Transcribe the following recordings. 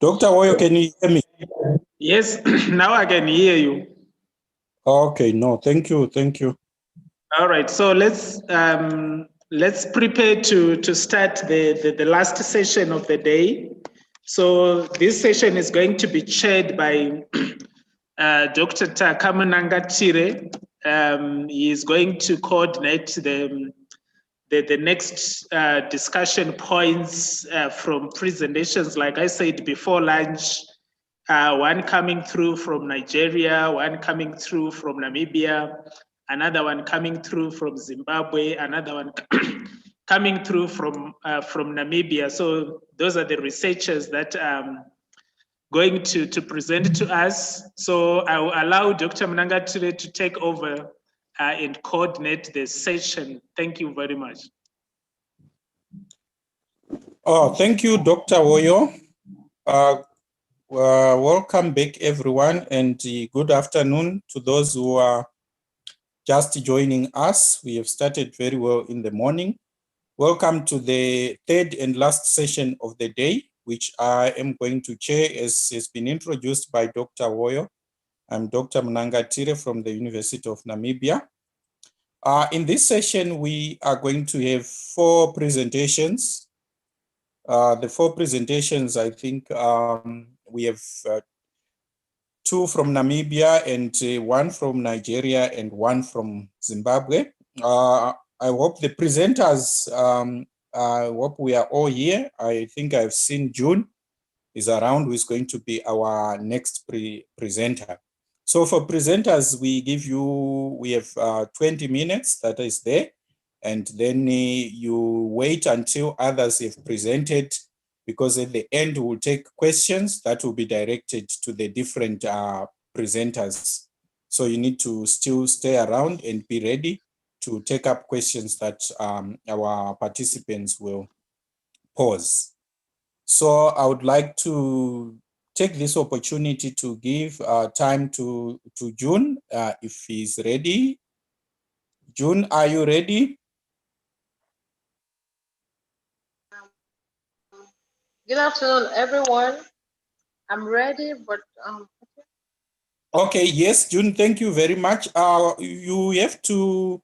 Dr. Woyo, can you hear me? Yes, now I can hear you. Okay, no, thank you, thank you. All right, so let's prepare to start the last session of the day. So this session is going to be chaired by Dr. Takamunanga Chire. He is going to coordinate the next discussion points from presentations, like I said before lunch, one coming through from Nigeria, one coming through from Namibia, another one coming through from Zimbabwe, another one coming through from Namibia. So those are the researchers that going to present to us. So I will allow Dr. Mnanga today to take over and coordinate the session. Thank you very much. Oh, thank you, Dr. Woyo. Welcome back, everyone, and good afternoon to those who are just joining us. We have started very well in the morning. Welcome to the third and last session of the day, which I am going to chair, as has been introduced by Dr. Woyo. I'm Dr. Mnanga Tire from the University of Namibia. In this session, we are going to have 4 presentations. The 4 presentations, I think we have 2 from Namibia and 1 from Nigeria and 1 from Zimbabwe. I hope the presenters, I hope we are all here. I think I've seen June is around, who is going to be our next presenter. So for presenters, we have 20 minutes, that is there. And then you wait until others have presented, because at the end we'll take questions that will be directed to the different presenters. So you need to still stay around and be ready to take up questions that our participants will pose. So I would like to take this opportunity to give time to June, if he's ready. June, are you ready? Good afternoon, everyone. I'm ready, but Okay, yes, June, thank you very much. You have to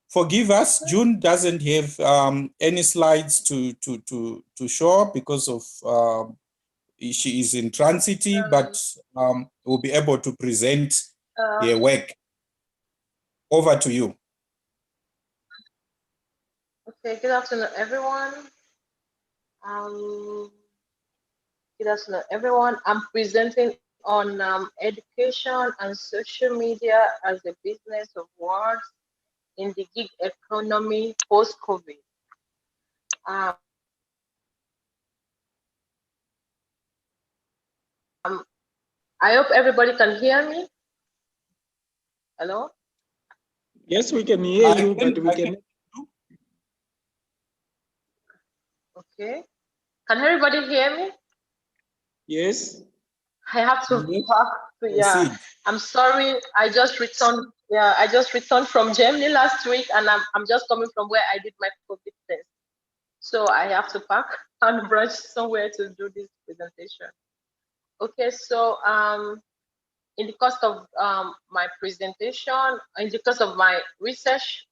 forgive us. June doesn't have any slides to show because of she is in transit, but will be able to present her work. Over to you. Okay, good afternoon, everyone. Good afternoon, everyone. I'm presenting on education and social media as a business of words in the gig economy post-COVID. I hope everybody can hear me. Hello? Yes, we can hear you, but we can. Okay. Can everybody hear me? Yes. I have to yeah. I'm sorry. I just returned. Yeah, I just returned from Germany last week, and I'm just coming from where I did my COVID test. So I have to pack and branch somewhere to do this presentation. Okay, so in the course of my presentation, in the course of my research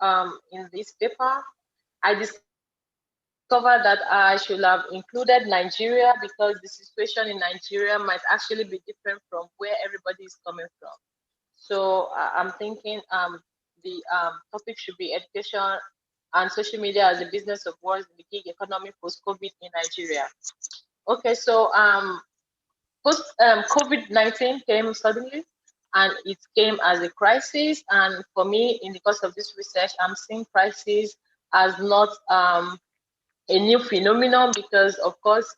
in this paper, I discovered that I should have included Nigeria, because the situation in Nigeria might actually be different from where everybody is coming from. So I'm thinking the topic should be education and social media as a business of words in the gig economy post-COVID in Nigeria. Okay, so COVID-19 came suddenly, and it came as a crisis. And for me, in the course of this research, I'm seeing crisis as not a new phenomenon, because of course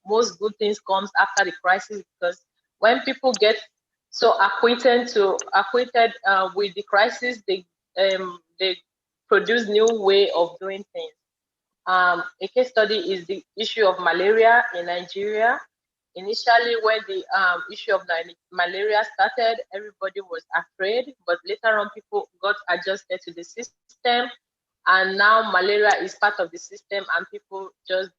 most good things comes after the crisis, because when people get so acquainted with the crisis, they produce new way of doing things. A case study is the issue of malaria in Nigeria. Initially, when the issue of malaria started, everybody was afraid, but later on people got adjusted to the system, and now malaria is part of the system, and people just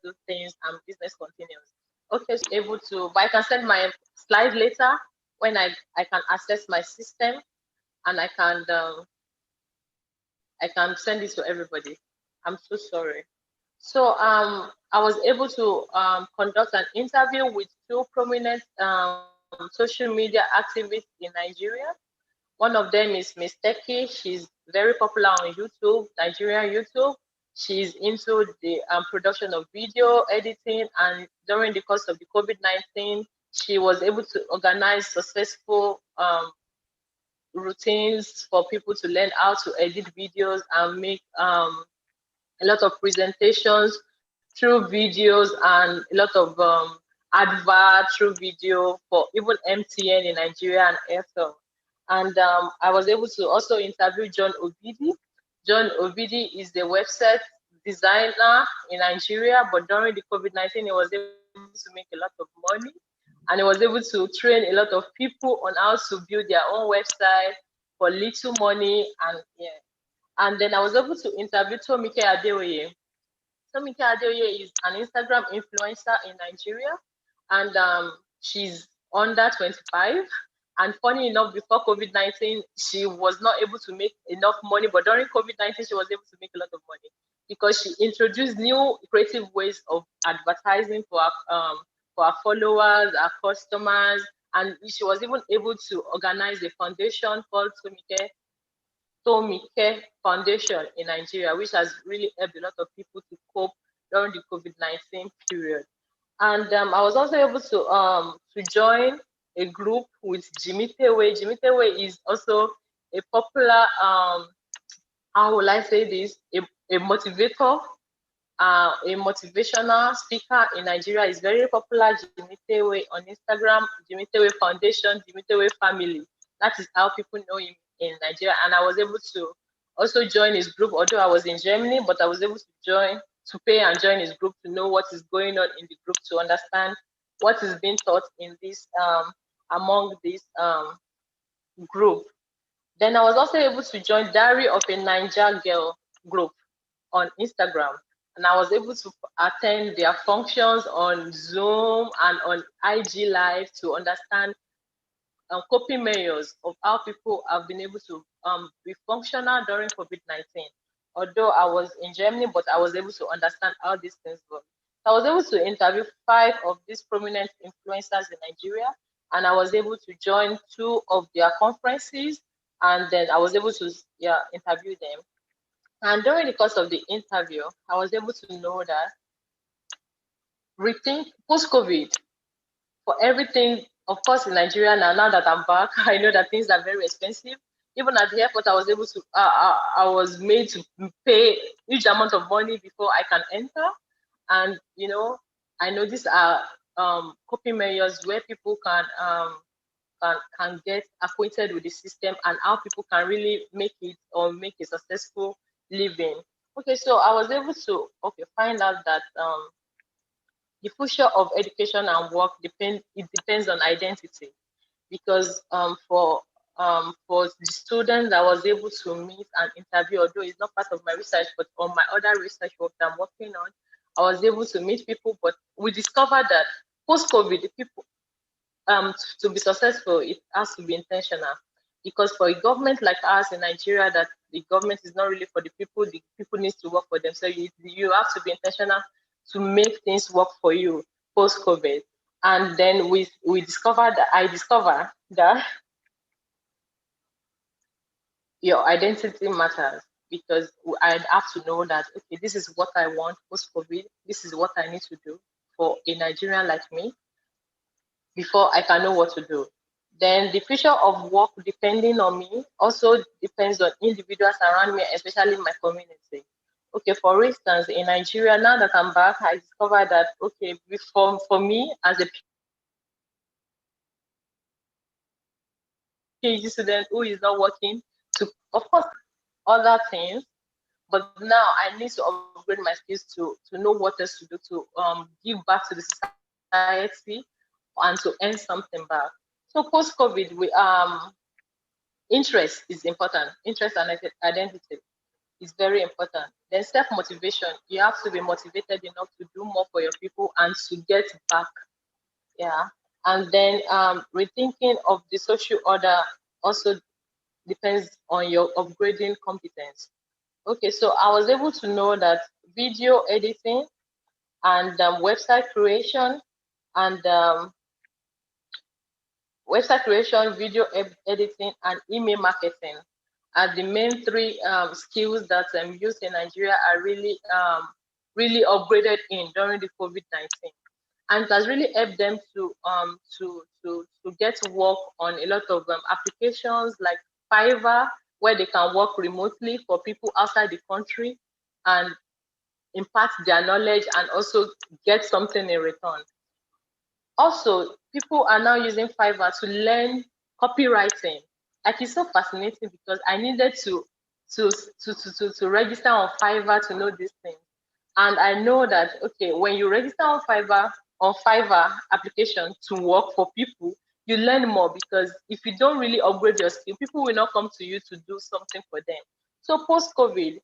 do things and business continues. Okay, so able to, but I can send my slide later when I can access my system, and I can send it to everybody. I'm so sorry. So I was able to conduct an interview with two prominent social media activists in Nigeria. One of them is Miss Teki. She's very popular on YouTube, Nigerian YouTube. She's into the production of video editing, and during the course of the COVID-19, she was able to organize successful routines for people to learn how to edit videos and make a lot of presentations through videos and a lot of adverts through video for even MTN in Nigeria and Airtel. And I was able to also interview John Obidi. John Obidi is the website designer in Nigeria, but during the COVID-19, he was able to make a lot of money, and he was able to train a lot of people on how to build their own website for little money. And yeah, and then I was able to interview Tomike Adeoye. Tomike Adeoye is an Instagram influencer in Nigeria, and she's under 25. And funny enough, before COVID-19, she was not able to make enough money, but during COVID-19, she was able to make a lot of money because she introduced new creative ways of advertising for our followers, our customers, and she was even able to organize a foundation called Tomike Foundation in Nigeria, which has really helped a lot of people to cope during the COVID-19 period. And I was also able to join a group with Jimmy Tewe. Jimmy Tewe is also a popular, how will I say this, a motivator, a motivational speaker in Nigeria. Is very popular, Jimmy Tewe, on Instagram, Jimmy Tewe Foundation, Jimmy Tewe Family. That is how people know him in Nigeria. And I was able to also join his group, although I was in Germany, but I was able to pay and join his group to know what is going on in the group, to understand what is being taught in this among this group. Then I was also able to join Diary of a Niger Girl group on Instagram, and I was able to attend their functions on Zoom and on IG Live to understand coping measures of how people have been able to be functional during COVID-19. Although I was in Germany, but I was able to understand how these things work. I was able to interview 5 of these prominent influencers in Nigeria, and I was able to join 2 of their conferences, and then I was able to interview them. And during the course of the interview, I was able to know that rethink post-COVID for everything. Of course, in Nigeria now that I'm back, I know that things are very expensive. Even at the airport, I was able to, I was made to pay huge amount of money before I can enter. And, I know these are coping measures where people can get acquainted with the system and how people can really make it or make a successful living. Okay, so I was able to find out that the future of education and work depends on identity, because for the students I was able to meet and interview, although it's not part of my research, but on my other research work that I'm working on, I was able to meet people, but we discovered that post-COVID, people to be successful, it has to be intentional. Because for a government like ours in Nigeria, that the government is not really for the people need to work for themselves. You have to be intentional to make things work for you post-COVID. And then I discovered that your identity matters, because I'd have to know that, okay, this is what I want post-COVID. This is what I need to do for a Nigerian like me before I can know what to do. Then the future of work, depending on me, also depends on individuals around me, especially my community. Okay, for instance, in Nigeria, now that I'm back, I discovered that, okay, for me as a PhD student who is not working, to, of course, other things, but now I need to upgrade my skills to know what else to do, to give back to the society and to earn something back. So post-COVID, interest is important, interest and identity. is very important. Then self-motivation, you have to be motivated enough to do more for your people and to get back. Yeah. And then rethinking of the social order also depends on your upgrading competence. Okay, so I was able to know that video editing and website creation and video editing, and email marketing are the main three skills that youth in Nigeria are really upgraded in during the COVID-19, and it has really helped them to get to work on a lot of applications like Fiverr, where they can work remotely for people outside the country and impart their knowledge and also get something in return. Also, people are now using Fiverr to learn copywriting. Like, it's so fascinating because I needed to register on Fiverr to know these things. And I know that, okay, when you register on Fiverr application to work for people, you learn more, because if you don't really upgrade your skill, people will not come to you to do something for them. So post-COVID,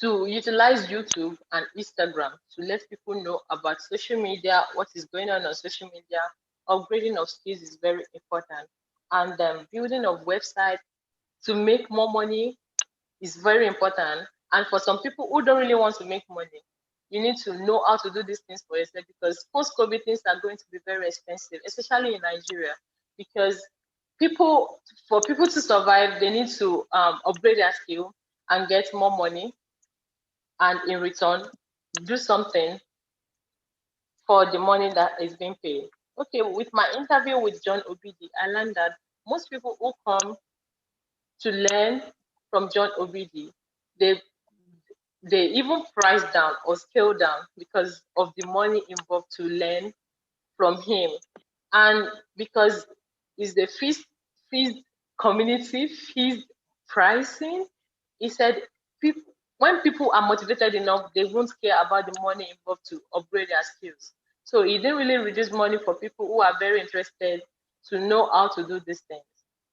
to utilize YouTube and Instagram to let people know about social media, what is going on social media, upgrading of skills is very important. And building of websites to make more money is very important. And for some people who don't really want to make money, you need to know how to do these things for yourself, because post-COVID things are going to be very expensive, especially in Nigeria, because for people to survive, they need to upgrade their skill and get more money, and in return, do something for the money that is being paid. Okay, with my interview with John Obidi, I learned that most people who come to learn from John Obidi, they even price down or scale down because of the money involved to learn from him. And because it's the fees community, fees pricing, he said when people are motivated enough, they won't care about the money involved to upgrade their skills. So he didn't really reduce money for people who are very interested to know how to do these things,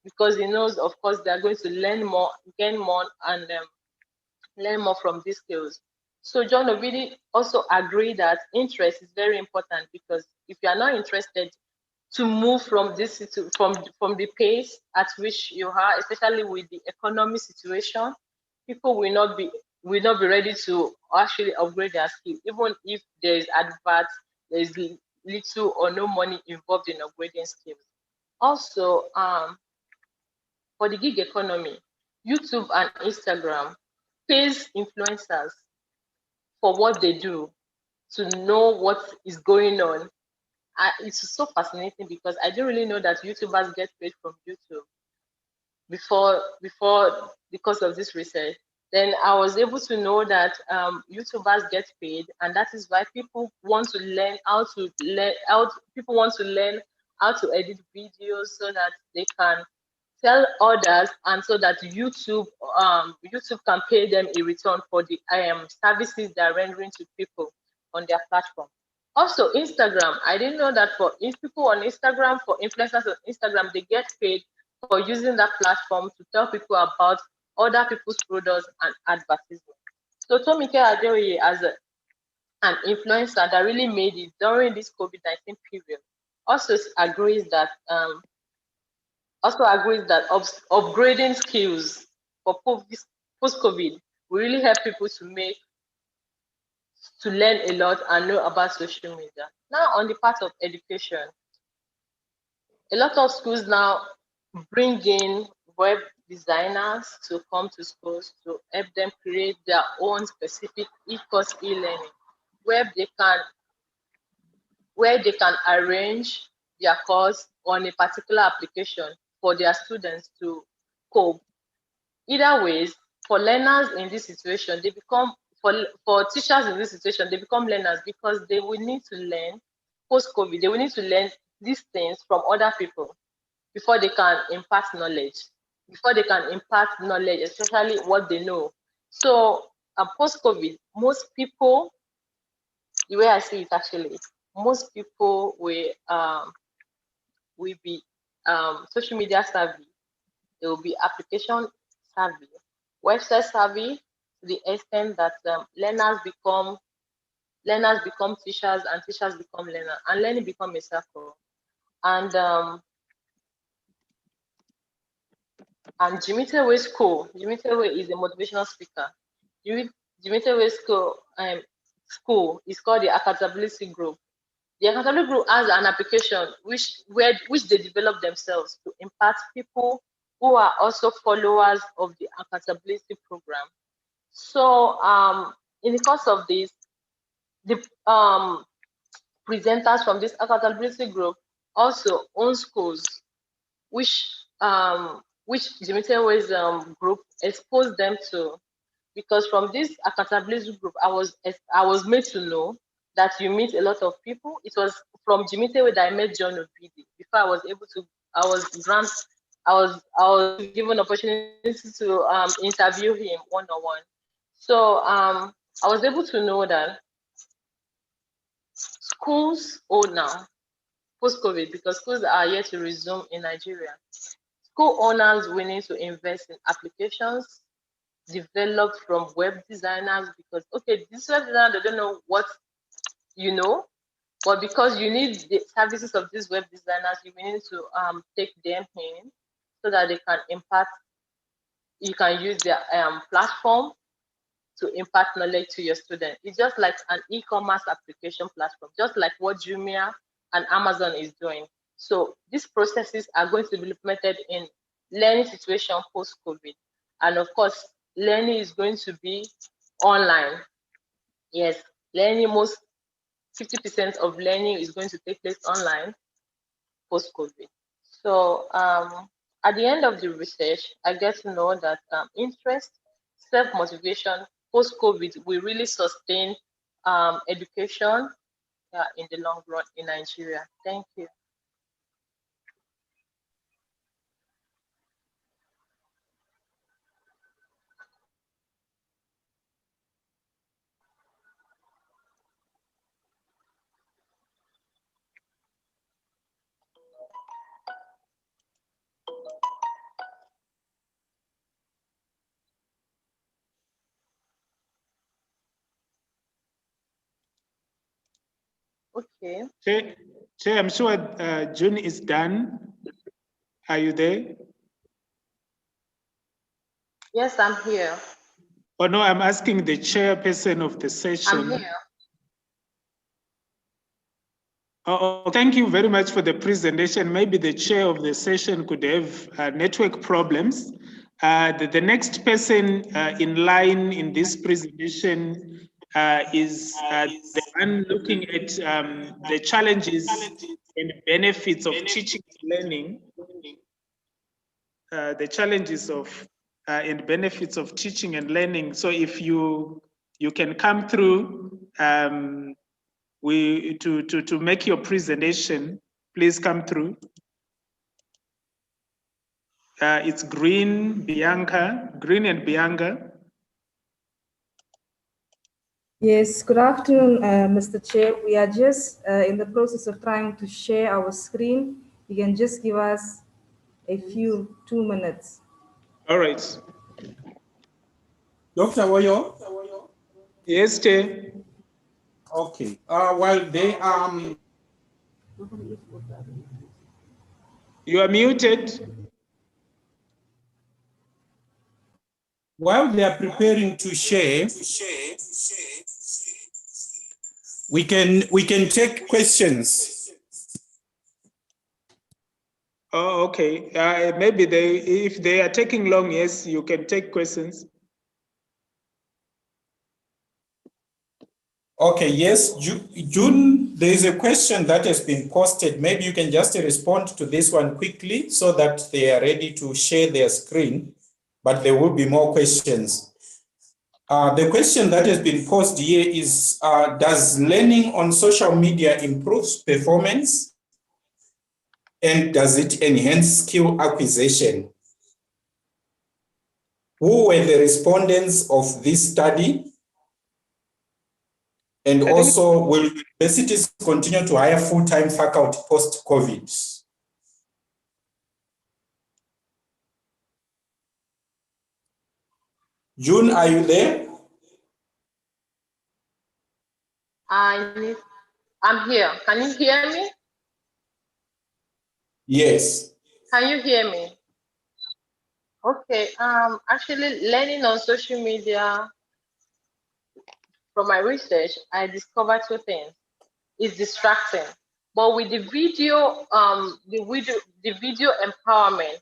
because he knows, of course, they're going to learn more, gain more, and learn more from these skills. So John Ovidi also agreed that interest is very important, because if you are not interested to move from from the pace at which you are, especially with the economic situation, people will not be ready to actually upgrade their skill, even if there is advert, there is little or no money involved in upgrading skills. Also, for the gig economy, YouTube and Instagram pays influencers for what they do, to know what is going on. It's so fascinating, because I didn't really know that YouTubers get paid from YouTube before because of this research. Then I was able to know that YouTubers get paid, and that is why people want to learn people want to learn how to edit videos so that they can tell others, and so that YouTube can pay them in return for the services they're rendering to people on their platform. Also, Instagram. I didn't know that for people on Instagram, for influencers on Instagram, they get paid for using that platform to tell people about other people's products and advertisements. So Tomike Adeoye, as an influencer that really made it during this COVID-19 period, also agrees that upgrading skills for post-COVID will really help people to learn a lot and know about social media. Now, on the part of education, a lot of schools now bring in web designers to come to schools to help them create their own specific e-course e-learning, where they can arrange their course on a particular application for their students to cope. Either ways, for learners in this situation, they become for teachers in this situation, they become learners, because they will need to learn post-COVID. They will need to learn these things from other people before they can impart knowledge. Especially what they know. So post-COVID, most people, the way I see it actually, most people will be social media savvy. They will be application savvy, website savvy to the extent that learners become teachers and teachers become learners and learning become a circle. And Jimmy Tewe School, Jimmy Tewe is a motivational speaker. Jimmy Tewe School is called the Accountability Group. The Accountability Group has an application which they develop themselves to impact people who are also followers of the accountability program. So in the course of this, the presenters from this accountability group also own schools, which Jimmy Tewe's group exposed them to. Because from this accountability group, I was made to know that you meet a lot of people. It was from Jimmy Tewe that I met John Obidi. Before I was able to, I was given opportunity to interview him one-on-one. So I was able to know that schools own now post-COVID, because schools are yet to resume in Nigeria. School owners willing to invest in applications developed from web designers, because this web designer, they don't know what you know, but because you need the services of these web designers, you need to take them in so that they can impact. You can use their platform to impart knowledge to your students. It's just like an e-commerce application platform, just like what Jumia and Amazon is doing. So these processes are going to be implemented in learning situation post-COVID. And of course, learning is going to be online. Yes, learning, most 50% of learning is going to take place online post-COVID. So at the end of the research, I get to know that interest, self-motivation post-COVID will really sustain education in the long run in Nigeria. Thank you. Okay. Chair, I'm sure June is done. Are you there? Yes, I'm here. Oh no, I'm asking the chairperson of the session. I'm here. Oh, thank you very much for the presentation. Maybe the chair of the session could have network problems. The next person in line in this presentation is the one looking at the challenges and benefits of teaching and learning. The challenges of and benefits of teaching and learning. So if you can come through to make your presentation, please come through. It's Green and Bianca. Yes, good afternoon, Mr. Chair. We are just in the process of trying to share our screen. You can just give us a few 2 minutes. All right. Dr. Woyo? Yes, Chair. Okay. While they You are muted. While they are preparing to share, we can take questions. Oh, okay. Maybe if they are taking long, yes, you can take questions. Okay, yes, June, there is a question that has been posted. Maybe you can just respond to this one quickly so that they are ready to share their screen, but there will be more questions. The question that has been posed here is, does learning on social media improve performance? And does it enhance skill acquisition? Who were the respondents of this study? And also, will universities continue to hire full-time faculty post-COVID? June, are you there? I'm here. Can you hear me? Yes. Can you hear me? Okay. Actually, learning on social media, from my research, I discovered two things. It's distracting, but with the video, the video empowerment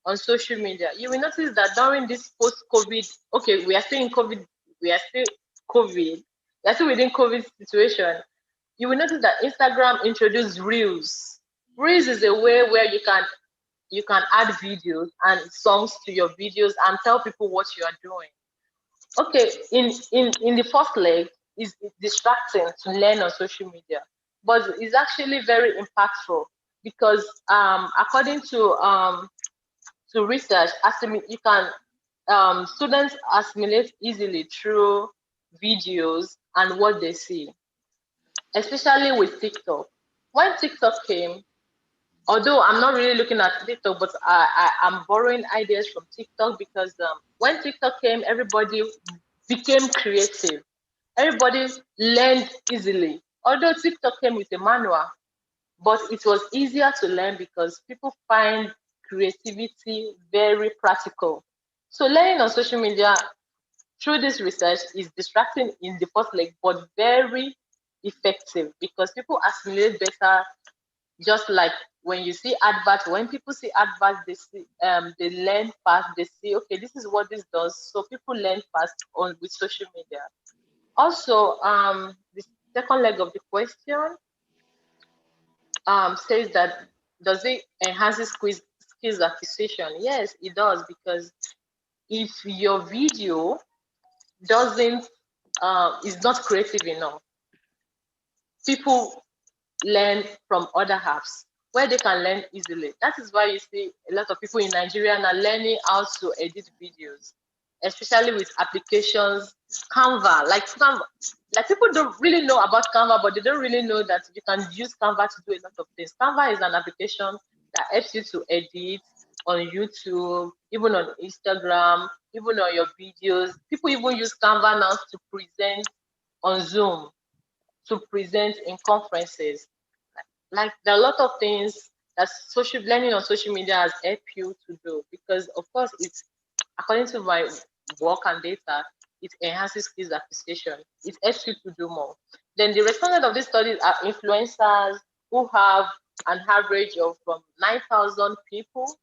on social media, you will notice that during this post-COVID, okay, we are still in COVID, we are still COVID, we are still within COVID situation. You will notice that Instagram introduced Reels. Reels is a way where you can add videos and songs to your videos and tell people what you are doing. Okay, in the first leg, is distracting to learn on social media, but it's actually very impactful because according to research, you can students assimilate easily through videos and what they see, especially with TikTok. When TikTok came, although I'm not really looking at TikTok, but I'm borrowing ideas from TikTok because when TikTok came, everybody became creative. Everybody learned easily. Although TikTok came with a manual, but it was easier to learn because people find creativity very practical. So learning on social media through this research is distracting in the first leg, but very effective because people assimilate better. Just like when you see adverts, when people see adverts, they learn fast. They see, okay, this is what this does. So people learn fast on with social media. Also, the second leg of the question says that does it enhances skills acquisition? Yes, it does, because if your video doesn't is not creative enough, people learn from other apps where they can learn easily. That is why you see a lot of people in Nigeria are learning how to edit videos, especially with applications, Canva. Like people don't really know about Canva, but they don't really know that you can use Canva to do a lot of things. Canva is an application that helps you to edit on YouTube, even on Instagram, even on your videos. People even use Canva now to present on Zoom, to present in conferences. Like there are a lot of things that social learning on social media has helped you to do, because of course it's, according to my work and data, it enhances skills acquisition. It helps you to do more. Then the respondents of these studies are influencers who have an average of 9,000 people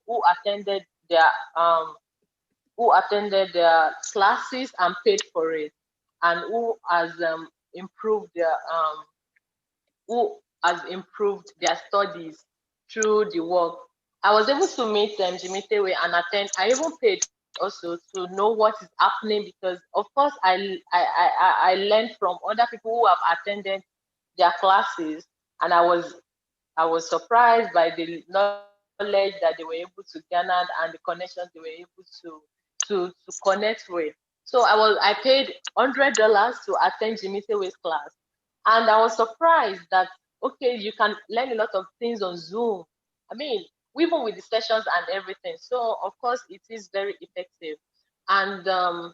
um who attended their classes and paid for it, and improved their who has improved their studies through the work. I was able to meet Jimitewe and attend. I even paid also to know what is happening, because of course I learned from other people who have attended their classes, and I was surprised by the knowledge that they were able to garner and the connections they were able to connect with. So I paid $100 to attend Jimitewe's class, and I was surprised that, okay, you can learn a lot of things on Zoom. I mean, even with the sessions and everything. So of course it is very effective. And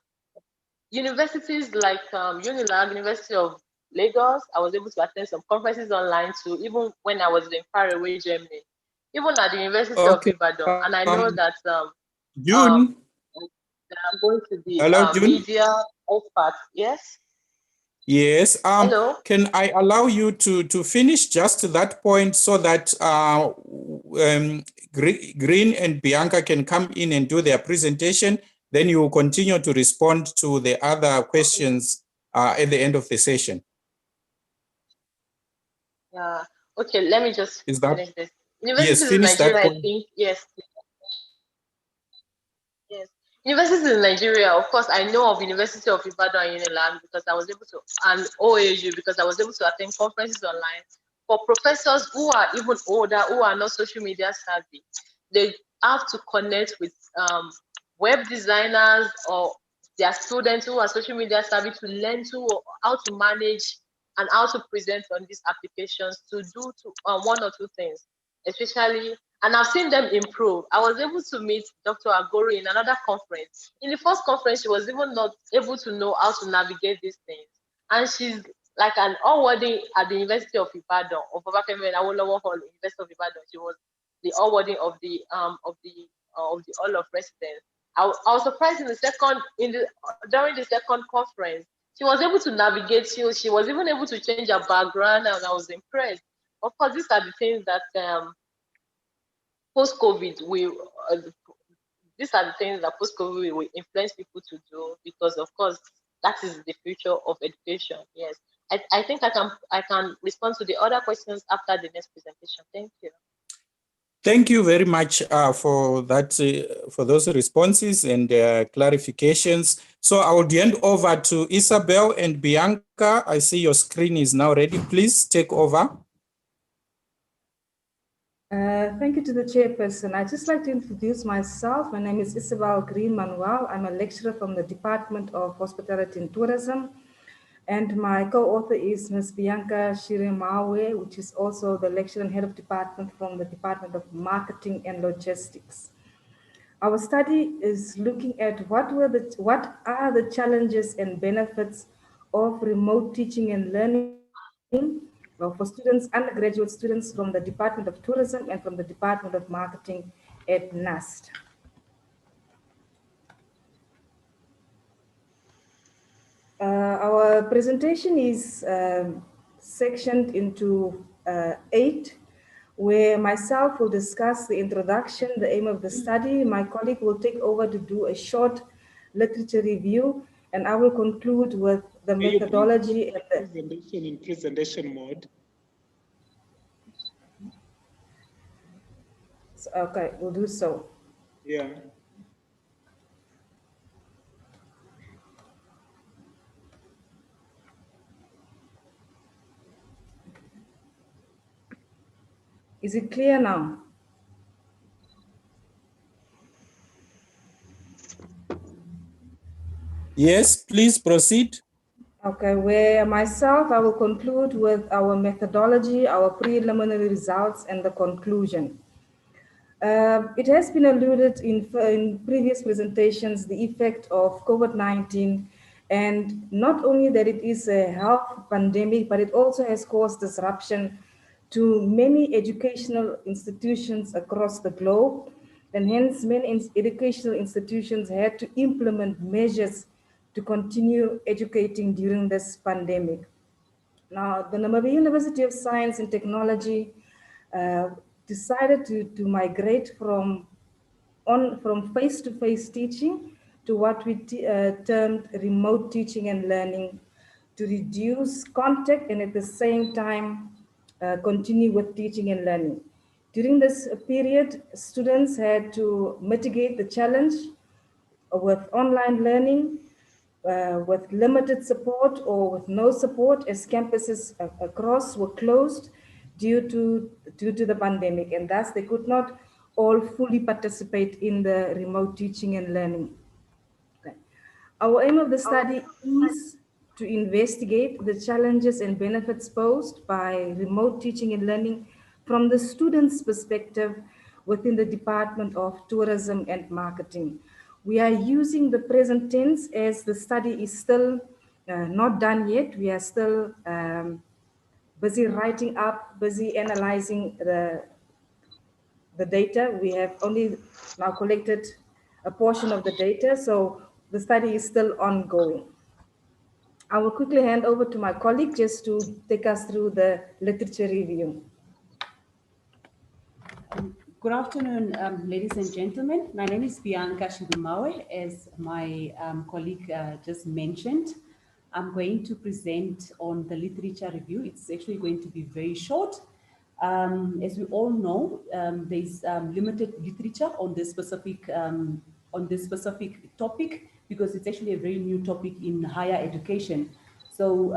universities like Unilag, University of Lagos, I was able to attend some conferences online too, even when I was in faraway Germany, even at the University of Okay. Ibadan. And I know that June. there are going to be Hello, June. media experts. Yes. Yes. Hello. Can I allow you to finish just to that point so that Green and Bianca can come in and do their presentation? Then you will continue to respond to the other questions at the end of the session. Yeah. Okay. Let me just Is that? finish this. Yes, Universities in finish that Nigeria, I point. think. Yes. Yes. Universities in Nigeria, of course, I know of University of Ibadan and Unilag because I was able to, and OAU because I was able to attend conferences online. For professors who are even older, who are not social media savvy, they have to connect with web designers or their students who are social media savvy to learn how to manage and how to present on these applications, to do one or two things, especially And I've seen them improve. I was able to meet Dr. Agori in another conference. In the first conference, she was even not able to know how to navigate these things. And she's like an awardee at the University of Ibadan, of Obafemi Awolowo Hall, University of Ibadan. She was the awardee of the Hall of Residence. I was surprised during the second conference, she was able to navigate. She was even able to change her background, and I was impressed. Of course, these are the things that post-COVID these are the things that post-COVID will influence people to do, because of course that is the future of education. Yes, I think I can respond to the other questions after the next presentation. Thank you. Thank you very much for that, for those responses and clarifications. So I will hand over to Isabel and Bianca. I see your screen is now ready. Please take over. Thank you to the chairperson. I'd just like to introduce myself. My name is Isabel Green Manuel. I'm a lecturer from the Department of Hospitality and Tourism. And my co-author is Ms. Bianca Shiremawe, which is also the lecturer and head of department from the Department of Marketing and Logistics. Our study is looking at what are the challenges and benefits of remote teaching and learning for students, undergraduate students from the Department of Tourism and from the Department of Marketing at NAST. Our presentation is sectioned into 8, where myself will discuss the introduction, the aim of the study. My colleague will take over to do a short literature review, and I will conclude with the methodology and the presentation in presentation mode. Okay, we'll do so. Yeah. Is it clear now? Yes, please proceed. Okay, where myself, I will conclude with our methodology, our preliminary results, and the conclusion. It has been alluded in previous presentations, the effect of COVID-19, and not only that it is a health pandemic, but it also has caused disruption to many educational institutions across the globe. And hence many educational institutions had to implement measures to continue educating during this pandemic. Now, the Namibia University of Science and Technology decided to migrate from face-to-face teaching to what we termed remote teaching and learning, to reduce contact and at the same time continue with teaching and learning. During this period, students had to mitigate the challenge with online learning, with limited support or with no support, as campuses across were closed due to the pandemic, and thus they could not all fully participate in the remote teaching and learning. Okay. Our aim of the study is to investigate the challenges and benefits posed by remote teaching and learning from the student's perspective within the Department of Tourism and Marketing. We are using the present tense as the study is still not done yet. We are still busy writing up, busy analyzing the data. We have only now collected a portion of the data, so the study is still ongoing. I will quickly hand over to my colleague just to take us through the literature review. Good afternoon, ladies and gentlemen. My name is Bianca Shidumawe. As my colleague just mentioned, I'm going to present on the literature review. It's actually going to be very short. As we all know, there's limited literature on this specific topic, because it's actually a very new topic in higher education. So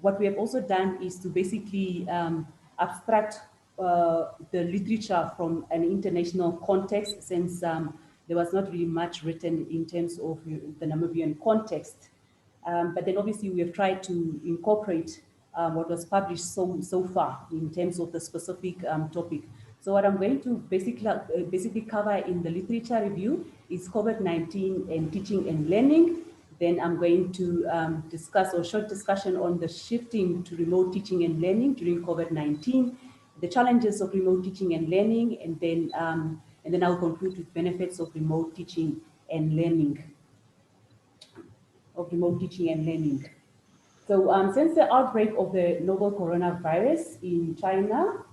what we have also done is to basically abstract the literature from an international context, since there was not really much written in terms of the Namibian context. But then obviously we have tried to incorporate what was published so far in terms of the specific topic. So what I'm going to basically cover in the literature review is COVID-19 and teaching and learning. Then I'm going to discuss a short discussion on the shifting to remote teaching and learning during COVID-19, the challenges of remote teaching and learning, and then I'll conclude with benefits of remote teaching and learning. So since the outbreak of the novel coronavirus in China,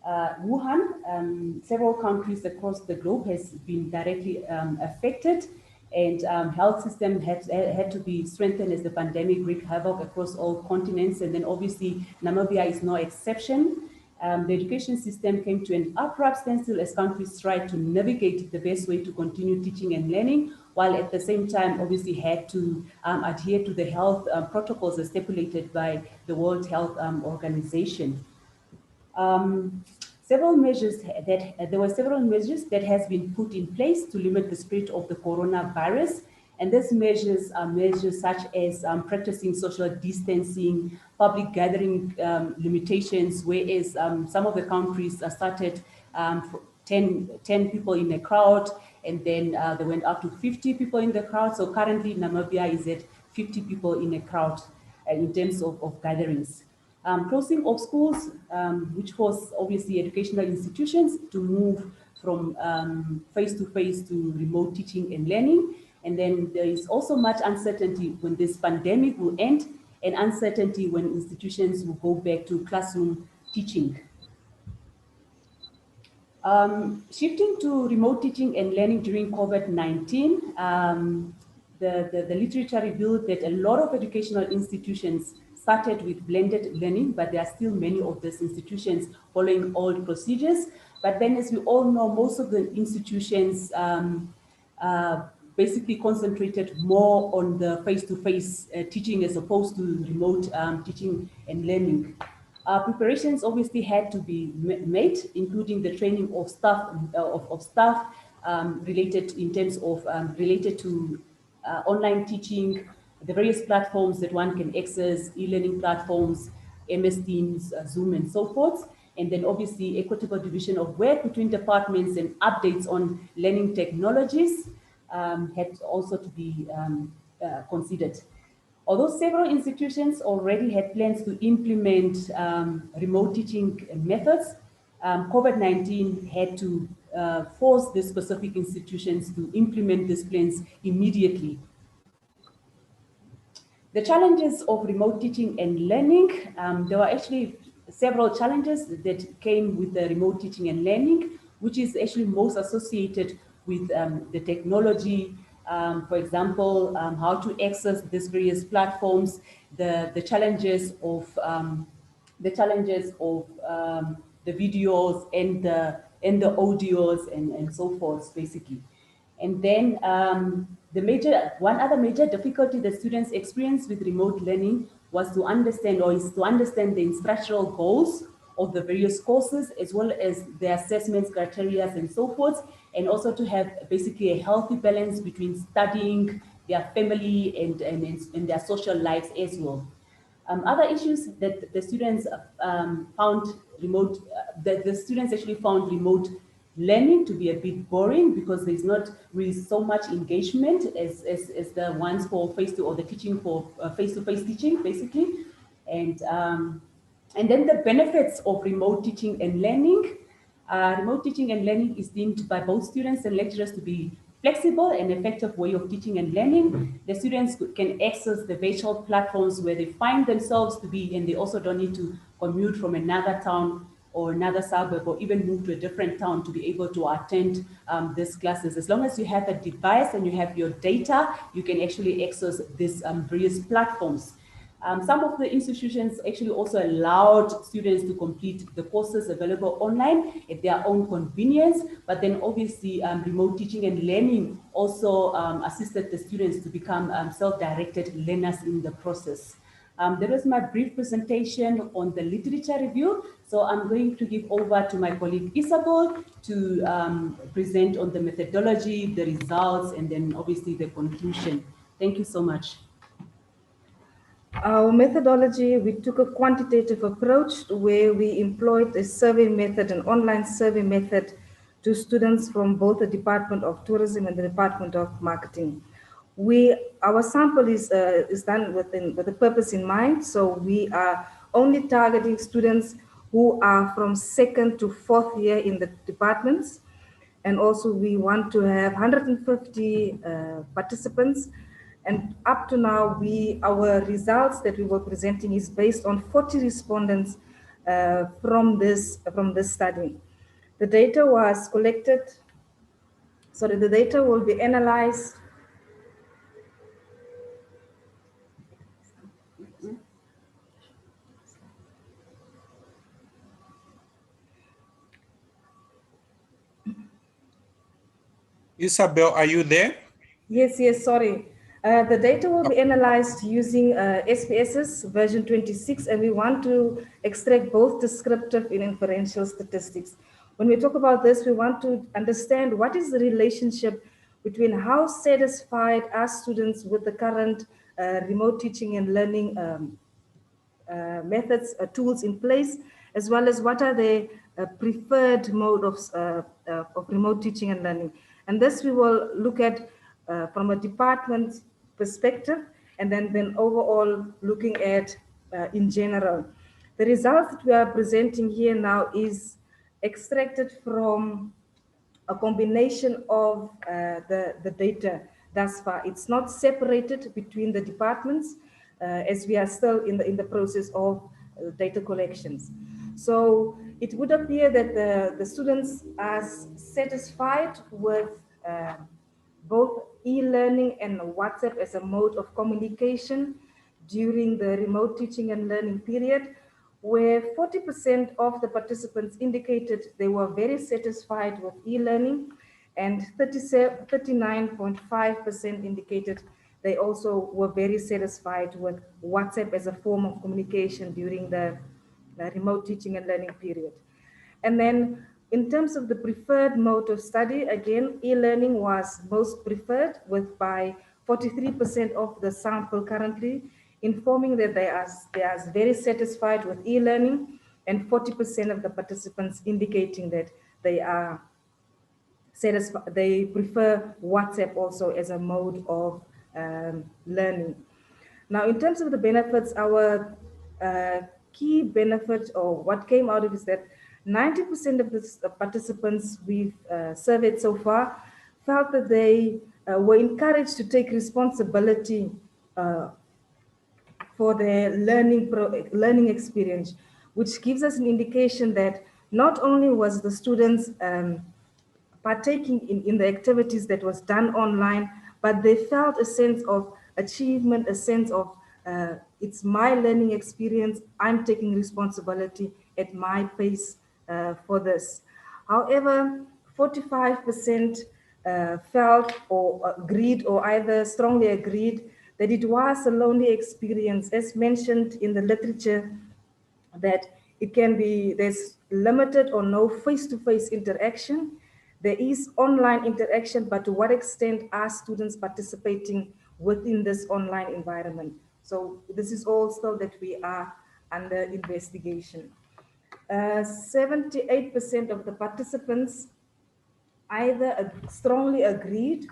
Wuhan, several countries across the globe has been directly affected, and health system had to be strengthened as the pandemic wreaked havoc across all continents. And then obviously Namibia is no exception. The education system came to an abrupt standstill as countries tried to navigate the best way to continue teaching and learning, while at the same time obviously had to adhere to the health protocols as stipulated by the World Health Organization. There were several measures that has been put in place to limit the spread of the coronavirus. And these measures are measures such as practicing social distancing, public gathering limitations, whereas some of the countries started 10 people in a crowd, and then they went up to 50 people in the crowd. So currently Namibia is at 50 people in a crowd in terms of gatherings. Closing of schools, which was obviously educational institutions, to move from face-to-face to remote teaching and learning. And then there is also much uncertainty when this pandemic will end, and uncertainty when institutions will go back to classroom teaching. Shifting to remote teaching and learning during COVID-19, the literature revealed that a lot of educational institutions started with blended learning, but there are still many of these institutions following old procedures. But then, as we all know, most of the institutions basically concentrated more on the face-to-face teaching as opposed to remote teaching and learning. Preparations obviously had to be made, including the training of staff, related in terms of related to online teaching, the various platforms that one can access, e-learning platforms, MS Teams, Zoom, and so forth. And then obviously equitable division of work between departments and updates on learning technologies had also to be considered. Although several institutions already had plans to implement remote teaching methods, COVID-19 had to force the specific institutions to implement these plans immediately. The challenges of remote teaching and learning, there were actually several challenges that came with the remote teaching and learning, which is actually most associated with the technology. For example, how to access these various platforms, the challenges of the videos and the audios and so forth, basically. And then one other major difficulty that students experience with remote learning was to understand the instructional goals of the various courses, as well as the assessments, criteria, and so forth, and also to have basically a healthy balance between studying, their family, and their social lives as well. Other issues that the students actually found remote learning to be a bit boring, because there's not really so much engagement as the ones for the teaching for face-to-face teaching, basically. And then the benefits of remote teaching and learning. Remote teaching and learning is deemed by both students and lecturers to be flexible and effective way of teaching and learning. The students can access the virtual platforms where they find themselves to be, and they also don't need to commute from another town or another suburb, or even move to a different town to be able to attend these classes. As long as you have a device and you have your data, you can actually access these various platforms. Some of the institutions actually also allowed students to complete the courses available online at their own convenience, but then obviously remote teaching and learning also assisted the students to become self-directed learners in the process. That was my brief presentation on the literature review. So I'm going to give over to my colleague Isabel to present on the methodology, the results, and then obviously the conclusion. Thank you so much. Our methodology, we took a quantitative approach where we employed a survey method, an online survey method to students from both the Department of Tourism and the Department of Marketing. Our sample is done with the purpose in mind, so we are only targeting students who are from 2nd to 4th year in the departments. And also we want to have 150 participants. And up to now, our results that we were presenting is based on 40 respondents from this study. The data was collected, so that the data will be analyzed. Isabel, are you there? Yes, sorry. The data will be analyzed using SPSS version 26, and we want to extract both descriptive and inferential statistics. When we talk about this, we want to understand what is the relationship between how satisfied are students with the current remote teaching and learning methods, tools in place, as well as what are the preferred mode of remote teaching and learning. And this we will look at from a department perspective, and then overall looking at in general. The results that we are presenting here now is extracted from a combination of the data thus far. It's not separated between the departments as we are still in the process of data collections. So it would appear that the students are satisfied with both e-learning and WhatsApp as a mode of communication during the remote teaching and learning period, where 40% of the participants indicated they were very satisfied with e-learning, and 39.5% indicated they also were very satisfied with WhatsApp as a form of communication during the remote teaching and learning period. And then in terms of the preferred mode of study, again, e-learning was most preferred, with by 43% of the sample currently informing that they are very satisfied with e-learning, and 40% of the participants indicating that they are satisfied, they prefer WhatsApp also as a mode of learning. Now, in terms of the benefits, our key benefit, or what came out of it, is that 90% of the participants we've surveyed so far felt that they were encouraged to take responsibility for their learning experience, which gives us an indication that not only was the students partaking in the activities that was done online, but they felt a sense of achievement, a sense of it's my learning experience, I'm taking responsibility at my pace for this. However, 45% felt or agreed, or either strongly agreed, that it was a lonely experience, as mentioned in the literature, that it can be, there's limited or no face-to-face interaction. There is online interaction, but to what extent are students participating within this online environment? So this is all still that we are under investigation. 78% of the participants either strongly agreed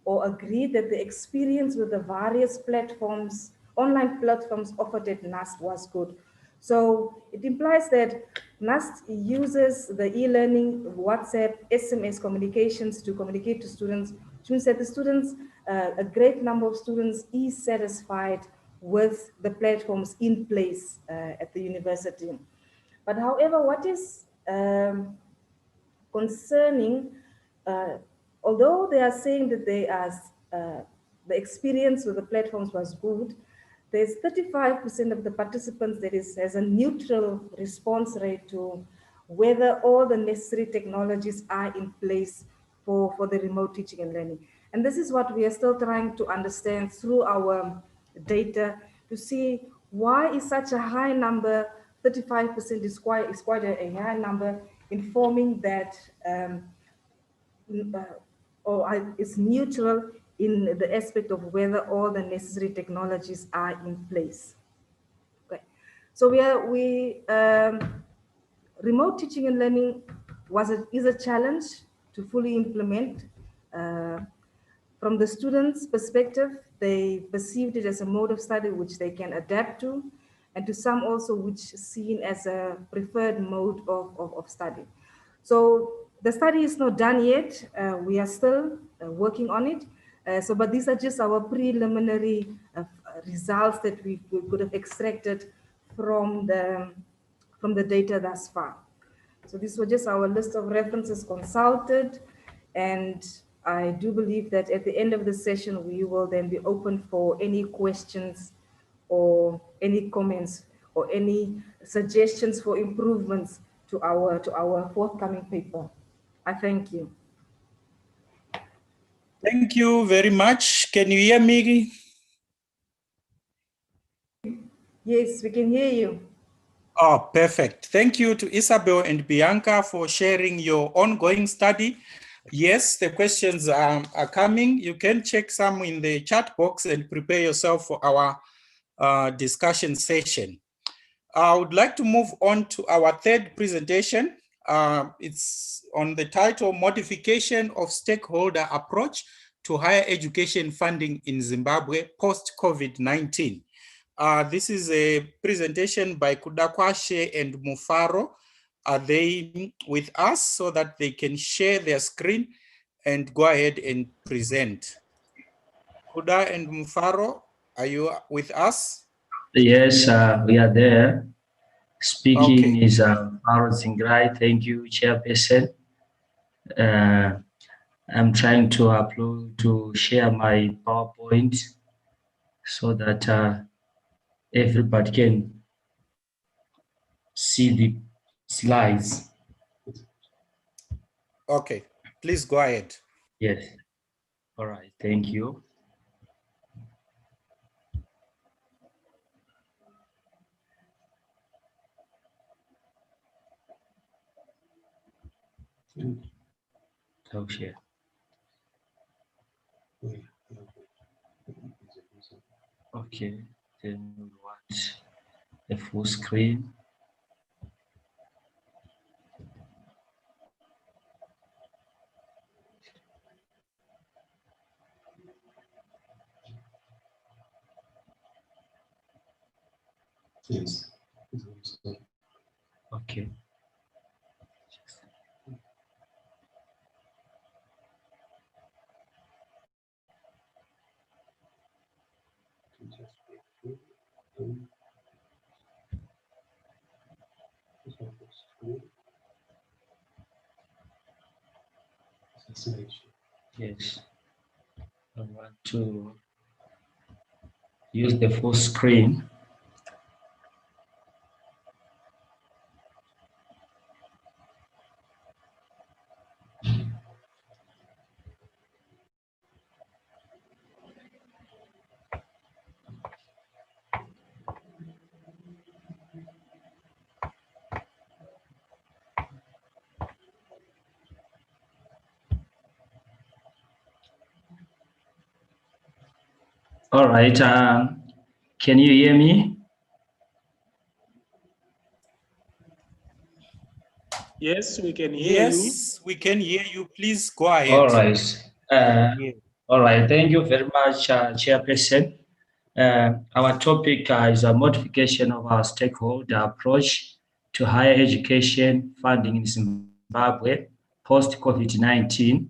or agreed that the experience with the various platforms, online platforms offered at NUST was good. So it implies that NUST uses the e-learning, WhatsApp, SMS communications to communicate to students, which means that the students, a great number of students is satisfied with the platforms in place at the university. But however, what is concerning, although they are saying that the experience with the platforms was good, there's 35% of the participants that has a neutral response rate to whether all the necessary technologies are in place for the remote teaching and learning. And this is what we are still trying to understand through our data, to see why is such a high number. 35% is quite a high number, informing that or is neutral in the aspect of whether all the necessary technologies are in place. So remote teaching and learning is a challenge to fully implement. From the students' perspective, they perceived it as a mode of study which they can adapt to, and to some also which is seen as a preferred mode of study. So the study is not done yet. We are still working on it. But these are just our preliminary results that we could have extracted from the data thus far. So these were just our list of references consulted, and I do believe that at the end of the session, we will then be open for any questions or any comments or any suggestions for improvements to our forthcoming paper. I thank you. Thank you very much. Can you hear me? Yes, we can hear you. Oh, perfect. Thank you to Isabel and Bianca for sharing your ongoing study. Yes, the questions are coming. You can check some in the chat box and prepare yourself for our discussion session. I would like to move on to our third presentation. It's on the title, Modification of Stakeholder Approach to Higher Education Funding in Zimbabwe Post-COVID-19. This is a presentation by Kudakwashe and Mufaro. Are they with us so that they can share their screen and go ahead and present? Kuda and Mufaro, are you with us? Yes, we are there. Speaking Okay. is Maro Zingrai. Thank you, Chairperson. I'm trying to share my PowerPoint so that everybody can see the slides. Okay, please go ahead. Yes. All right. Thank you. Okay. Okay. Then we want a full screen. Yes. Okay. Yes. I want to use the full screen. All right. Can you hear me? Yes, we can hear you. Yes, we can hear you. Please go ahead. All right. All right. Thank you very much, Chairperson. Our topic is a modification of our stakeholder approach to higher education funding in Zimbabwe post-COVID-19,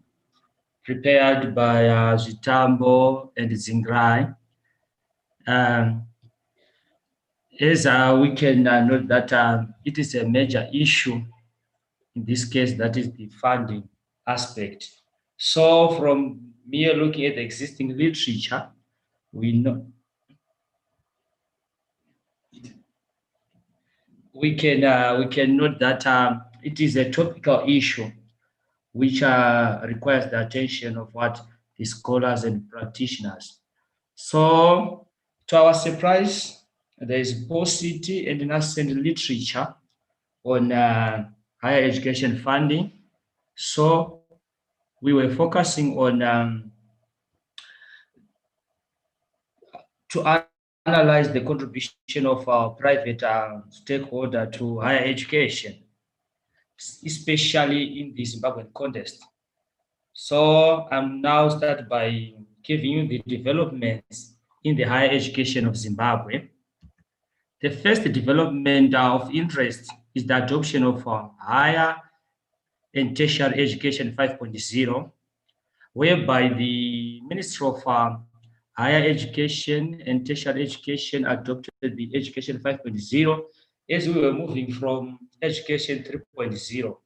prepared by Zitambo and Zingrai. As we can note that it is a major issue in this case, that is the funding aspect. So from mere looking at the existing literature, we can note that it is a topical issue which requires the attention of the scholars and practitioners. So to our surprise, there is paucity and nascent literature on higher education funding. So we were focusing on to analyze the contribution of our private stakeholder to higher education, especially in the Zimbabwean context. So I'm now start by giving you the developments in the higher education of Zimbabwe. The first development of interest is the adoption of higher and tertiary education 5.0, whereby the Ministry of Higher Education and Tertiary Education adopted the Education 5.0 as we were moving from Education 3.0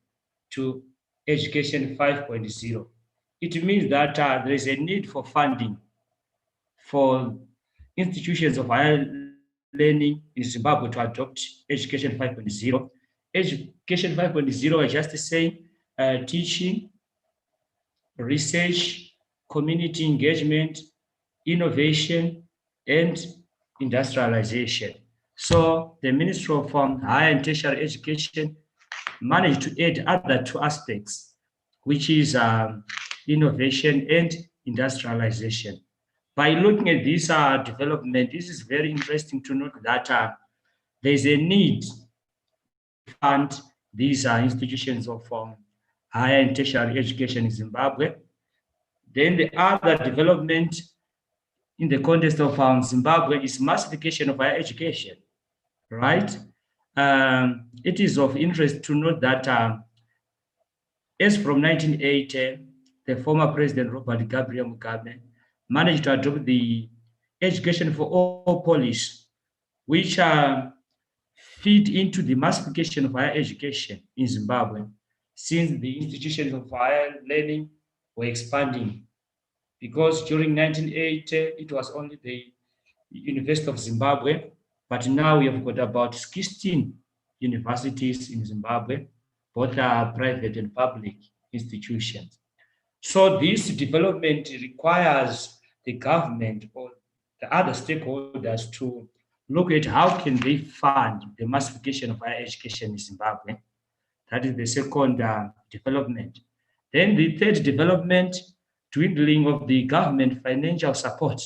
to Education 5.0. It means that there is a need for funding for institutions of higher learning in Zimbabwe to adopt Education 5.0. Education 5.0, I just say teaching, research, community engagement, innovation, and industrialization. So the Ministry of Higher and Tertiary Education managed to add other two aspects, which is innovation and industrialization. By looking at this development, this is very interesting to note that there's a need to fund these institutions of higher and tertiary education in Zimbabwe. Then the other development in the context of Zimbabwe is massification of higher education, right? It is of interest to note that as from 1980, the former President Robert Gabriel Mugabe managed to adopt the Education for All policy, which feed into the massification of higher education in Zimbabwe, since the institutions of higher learning were expanding. Because during 1980, it was only the University of Zimbabwe, but now we have got about 16 universities in Zimbabwe, both are private and public institutions. So this development requires the government or the other stakeholders to look at how can they fund the massification of higher education in Zimbabwe. That is the second development. Then the third development, dwindling of the government financial support.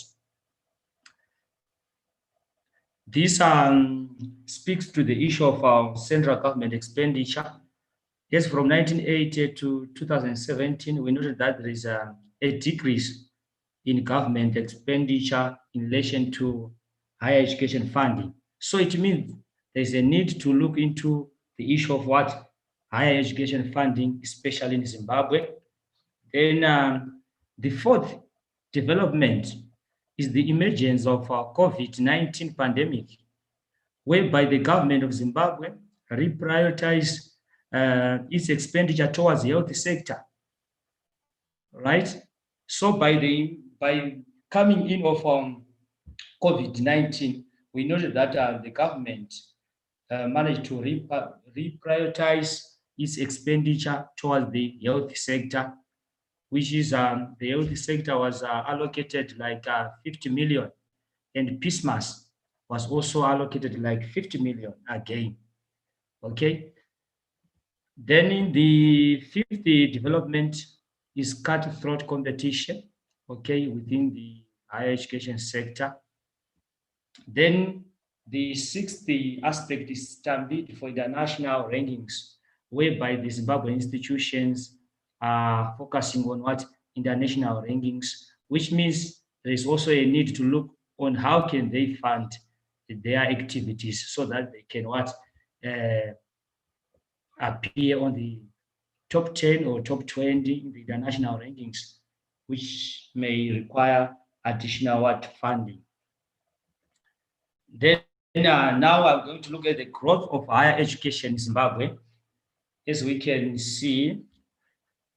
This speaks to the issue of our central government expenditure. Yes, from 1980 to 2017, we noted that there is a decrease in government expenditure in relation to higher education funding. So it means there's a need to look into the issue of what higher education funding, especially in Zimbabwe. Then the fourth development is the emergence of COVID-19 pandemic, whereby the government of Zimbabwe reprioritized its expenditure towards the health sector, right? So by coming in of COVID-19, we noted that the government managed to reprioritize its expenditure towards the health sector, which is the health sector was allocated like 50 million, and PISMAS was also allocated like 50 million again, okay? Then in the fifth development is cutthroat competition, okay, within the higher education sector. Then the sixth aspect is stampede for international rankings, whereby the Zimbabwean institutions are focusing on what international rankings, which means there is also a need to look on how can they fund their activities so that they can appear on the top 10 or top 20 in the international rankings, which may require additional funding. Then now I'm going to look at the growth of higher education in Zimbabwe. As we can see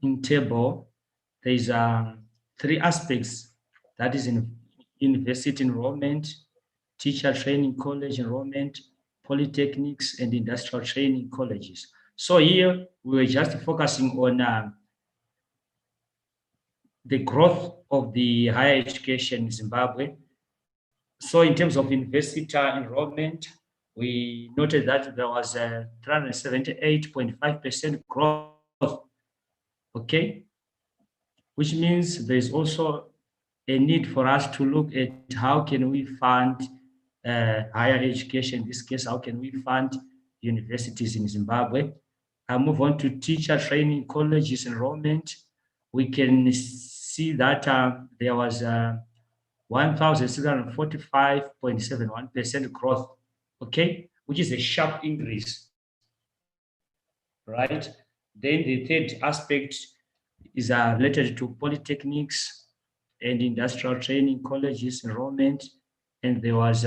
in table, there is three aspects, that is in university enrollment, teacher training college enrollment, polytechnics, and industrial training colleges. So here we were just focusing on the growth of the higher education in Zimbabwe. So in terms of university enrollment, we noted that there was a 378.5% growth, okay? Which means there's also a need for us to look at how can we fund higher education. In this case, how can we fund universities in Zimbabwe? I move on to teacher training colleges enrollment. We can see that there was 1,645.71% growth, okay, which is a sharp increase, right? Then the third aspect is related to polytechnics and industrial training colleges enrollment, and there was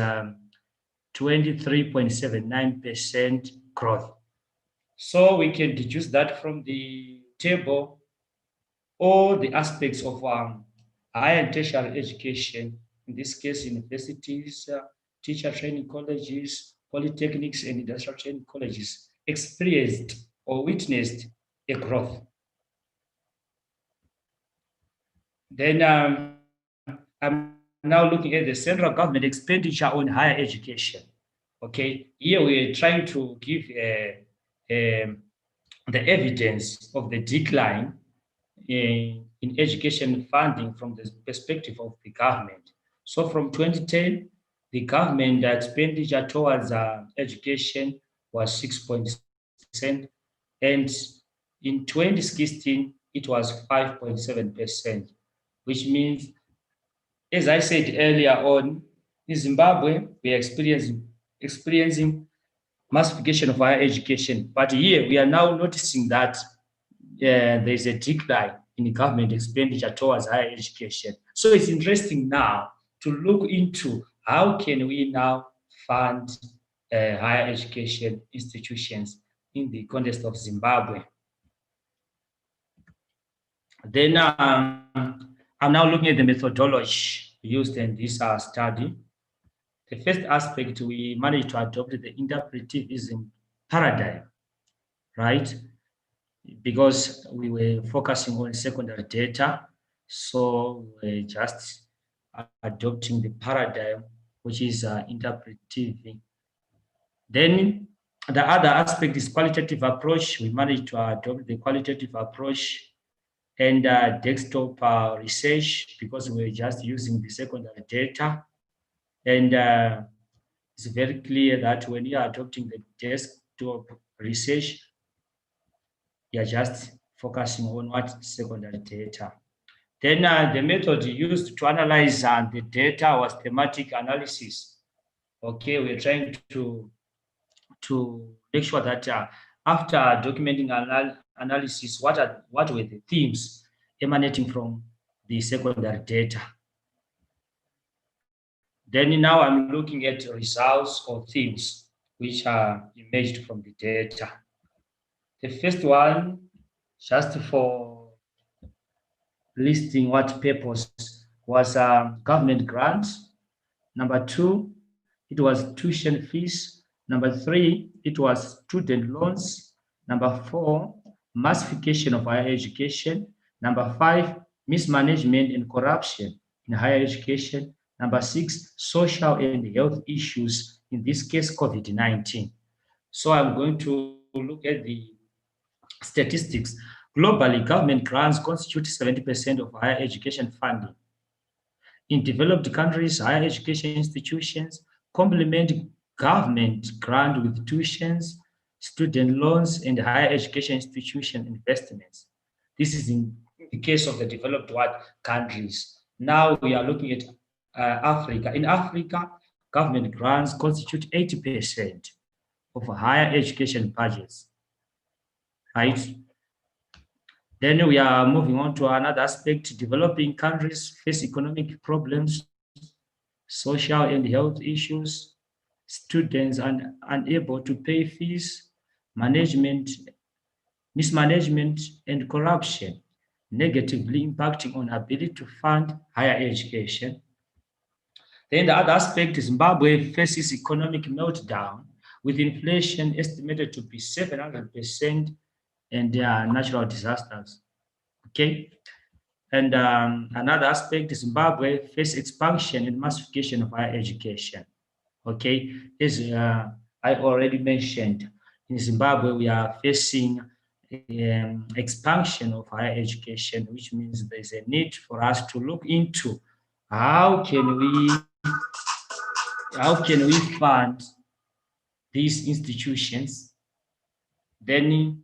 23.79% growth. So we can deduce that from the table all the aspects of higher and tertiary education, in this case, universities, teacher training colleges, polytechnics, and industrial training colleges experienced or witnessed a growth. Then I'm now looking at the central government expenditure on higher education. Okay, here we are trying to give the evidence of the decline in education funding from the perspective of the government. So from 2010, the government expenditure towards education was 6%, and in 2016, it was 5.7%, which means, as I said earlier on, in Zimbabwe, we are experiencing massification of higher education. But here we are now noticing that there is a decline in government expenditure towards higher education. So it's interesting now to look into how can we now fund higher education institutions in the context of Zimbabwe. Then I'm now looking at the methodology used in this study. The first aspect, we managed to adopt the interpretivism paradigm, right? Because we were focusing on secondary data, so we're just adopting the paradigm, which is interpretive. Then the other aspect is qualitative approach. We managed to adopt the qualitative approach and desktop research, because we're just using the secondary data. And it's very clear that when you are adopting the desktop research, you're just focusing on what secondary data. Then the method used to analyze the data was thematic analysis. Okay, we're trying to make sure that after documenting analysis, what were the themes emanating from the secondary data. Then now I'm looking at results or themes which are emerged from the data. The first one, just for listing what purpose, was government grants. Number two, it was tuition fees. Number three, it was student loans. Number four, massification of higher education. Number five, mismanagement and corruption in higher education. Number six, social and health issues, in this case, COVID-19. So I'm going to look at the statistics. Globally, government grants constitute 70% of higher education funding. In developed countries, higher education institutions complement government grant with tuitions, student loans, and higher education institution investments. This is in the case of the developed countries. Now we are looking at Africa. In Africa, government grants constitute 80% of higher education budgets, right? Then we are moving on to another aspect. Developing countries face economic problems, social and health issues, students unable to pay fees, mismanagement, and corruption, negatively impacting on ability to fund higher education. Then the other aspect is Zimbabwe faces economic meltdown, with inflation estimated to be 700%, and natural disasters. Okay. And another aspect is Zimbabwe face expansion and massification of higher education. Okay. As I already mentioned, in Zimbabwe, we are facing expansion of higher education, which means there's a need for us to look into how can we how can we fund these institutions? Then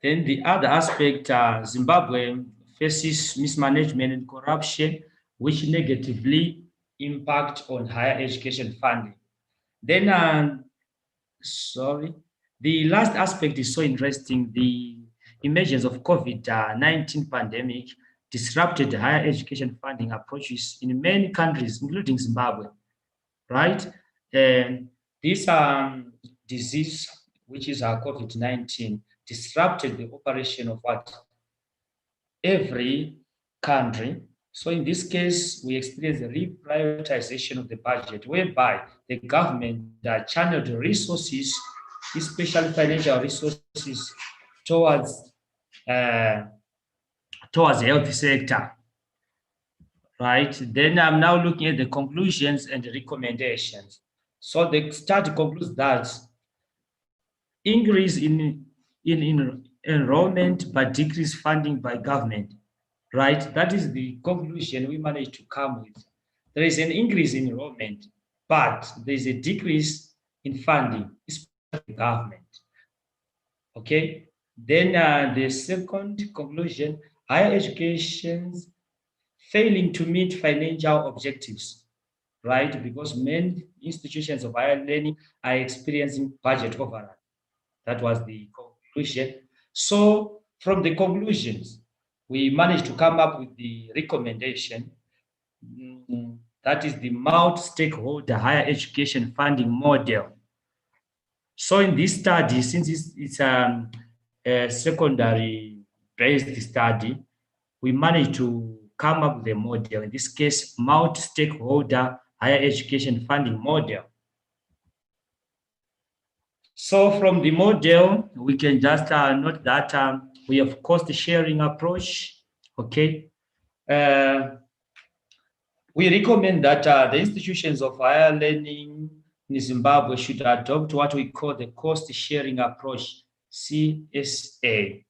the other aspect, Zimbabwe faces mismanagement and corruption, which negatively impact on higher education funding. Then, the last aspect is so interesting. The emergence of COVID-19 pandemic disrupted higher education funding approaches in many countries, including Zimbabwe, right? And this disease, which is COVID-19, disrupted the operation of every country. So in this case, we experienced a reprioritization of the budget, whereby the government channeled resources, especially financial resources, towards towards the health sector. Right. Then I'm now looking at the conclusions and the recommendations. So the study concludes that increase in enrollment but decrease funding by government. Right. That is the conclusion we managed to come with. There is an increase in enrollment, but there is a decrease in funding, especially the government. Okay. Then the second conclusion: higher education's failing to meet financial objectives, right? Because many institutions of higher learning are experiencing budget overrun. That was the conclusion. So from the conclusions, we managed to come up with the recommendation. That is the multi-stakeholder higher education funding model. So in this study, since it's a secondary-based study, we managed to come up with a model, in this case, multi-stakeholder higher education funding model. So from the model, we can just note that we have cost-sharing approach, okay? We recommend that the institutions of higher learning in Zimbabwe should adopt what we call the cost-sharing approach, CSA,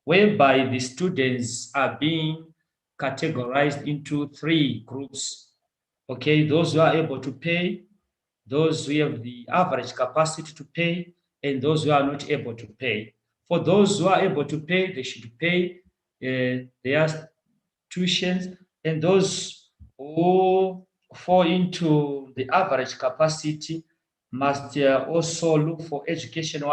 whereby the students are being categorized into 3 groups. Okay, those who are able to pay, those who have the average capacity to pay, and those who are not able to pay. For those who are able to pay, they should pay their tuitions, and those who fall into the average capacity must also look for education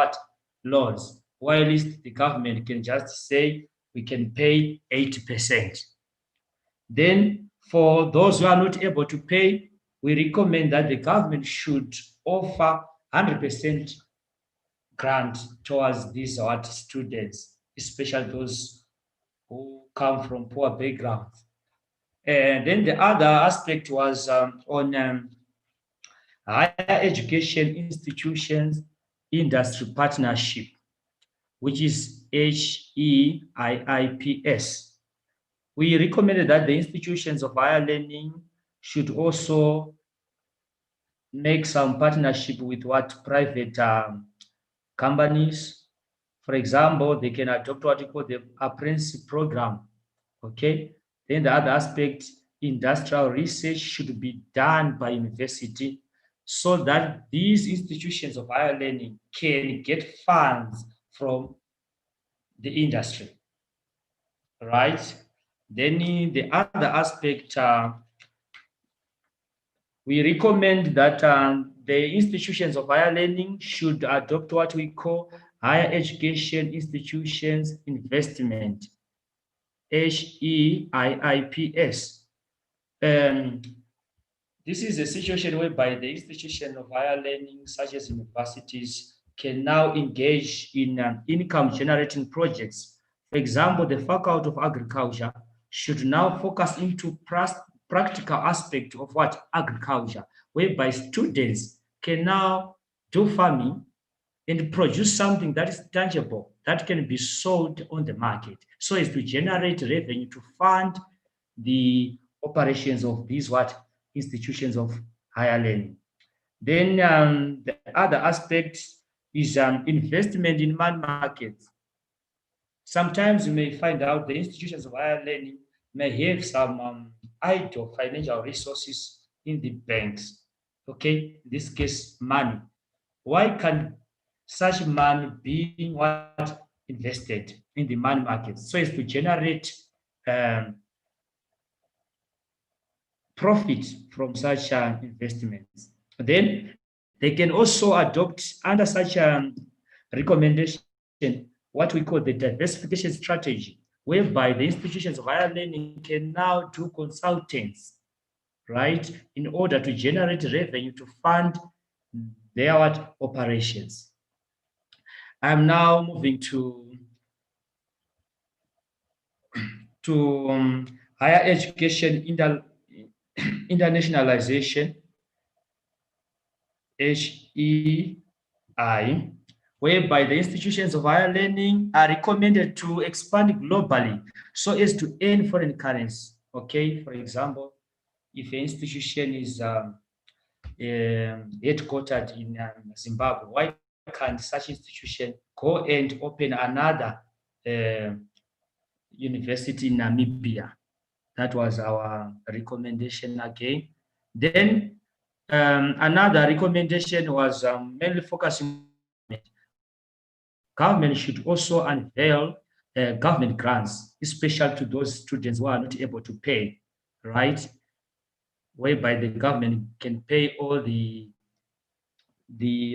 loans, while the government can just say we can pay 80%. Then for those who are not able to pay, we recommend that the government should offer 100% grant towards these students, especially those who come from poor backgrounds. And then the other aspect was on higher education institutions industry partnership, which is HEIIPS. We recommended that the institutions of higher learning should also make some partnership with private companies. For example, they can adopt what we call the apprenticeship program. Okay. Then the other aspect, industrial research should be done by university so that these institutions of higher learning can get funds from the industry. Right. Then the other aspect, we recommend that the institutions of higher learning should adopt what we call higher education institutions investment, HEIIPS. This is a situation whereby the institution of higher learning, such as universities, can now engage in income-generating projects. For example, the Faculty of Agriculture should now focus into practical aspect of agriculture, whereby students can now do farming and produce something that is tangible, that can be sold on the market, so as to generate revenue to fund the operations of these institutions of higher learning. Then the other aspect is investment in money markets. Sometimes you may find out the institutions of higher learning may have some idle financial resources in the banks. Okay, in this case, money. Why can such money be invested in the money market so as to generate profit from such investments? Then they can also adopt under such recommendation what we call the diversification strategy, whereby the institutions of higher learning can now do consultants, right, in order to generate revenue to fund their operations. I'm now moving to higher education internationalization, HEI, whereby the institutions of higher learning are recommended to expand globally so as to earn foreign currency. Okay, for example, if an institution is headquartered in Zimbabwe, why can't such institution go and open another university in Namibia? That was our recommendation again. Then another recommendation was mainly focusing on government should also unveil government grants, especially to those students who are not able to pay, right? Whereby the government can pay all the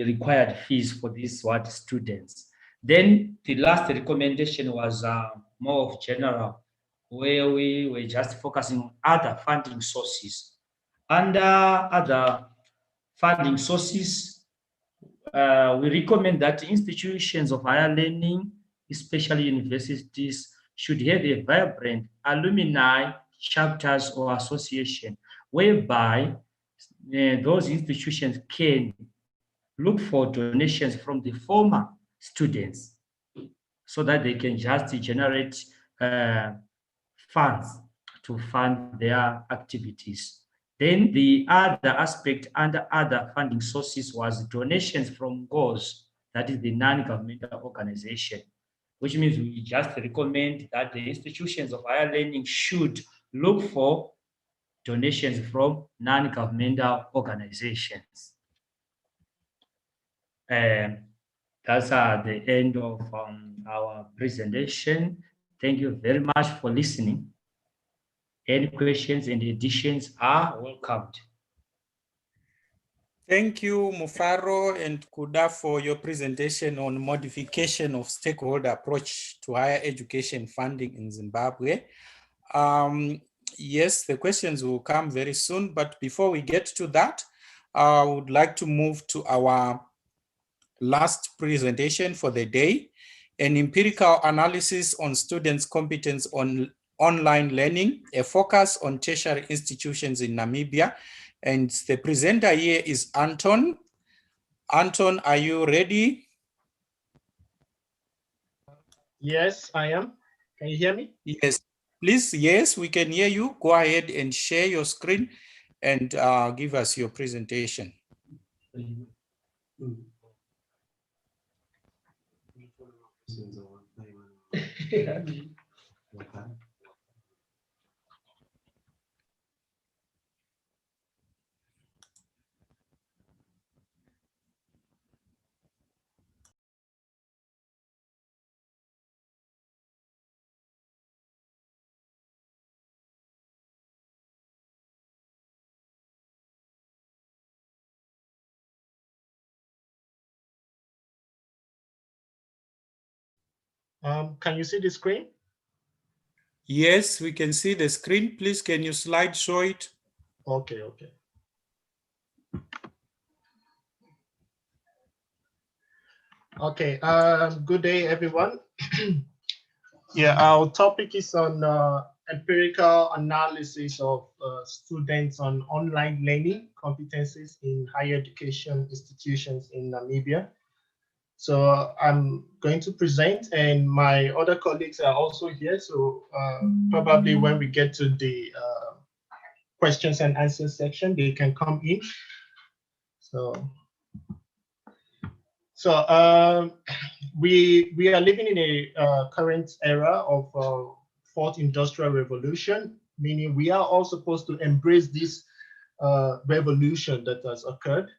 required fees for these students. Then the last recommendation was more of general, where we were just focusing on other funding sources. Under other funding sources, we recommend that institutions of higher learning, especially universities, should have a vibrant alumni chapters or association, whereby those institutions can look for donations from the former students so that they can just generate funds to fund their activities. Then the other aspect under other funding sources was donations from GOES, that is the non-governmental organization, which means we just recommend that the institutions of higher learning should look for donations from non-governmental organizations. That's the end of our presentation. Thank you very much for listening. Any questions and additions are welcomed. Thank you, Mufaro and Kuda, for your presentation on modification of stakeholder approach to higher education funding in Zimbabwe. Yes, the questions will come very soon, but before we get to that, I would like to move to our last presentation for the day, an empirical analysis on students' competence on online learning, a focus on tertiary institutions in Namibia. And the presenter here is Anton. Anton, are you ready? Yes, I am. Can you hear me? Yes, please. Yes, we can hear you. Go ahead and share your screen and give us your presentation. Can you see the screen? Yes, we can see the screen. Please, can you slide show it? Okay, okay. Okay, good day, everyone. Yeah, our topic is on empirical analysis of students on online learning competencies in higher education institutions in Namibia. So I'm going to present, and my other colleagues are also here. So probably when we get to the questions and answers section, they can come in. So we are living in a current era of fourth industrial revolution, meaning we are all supposed to embrace this revolution that has occurred.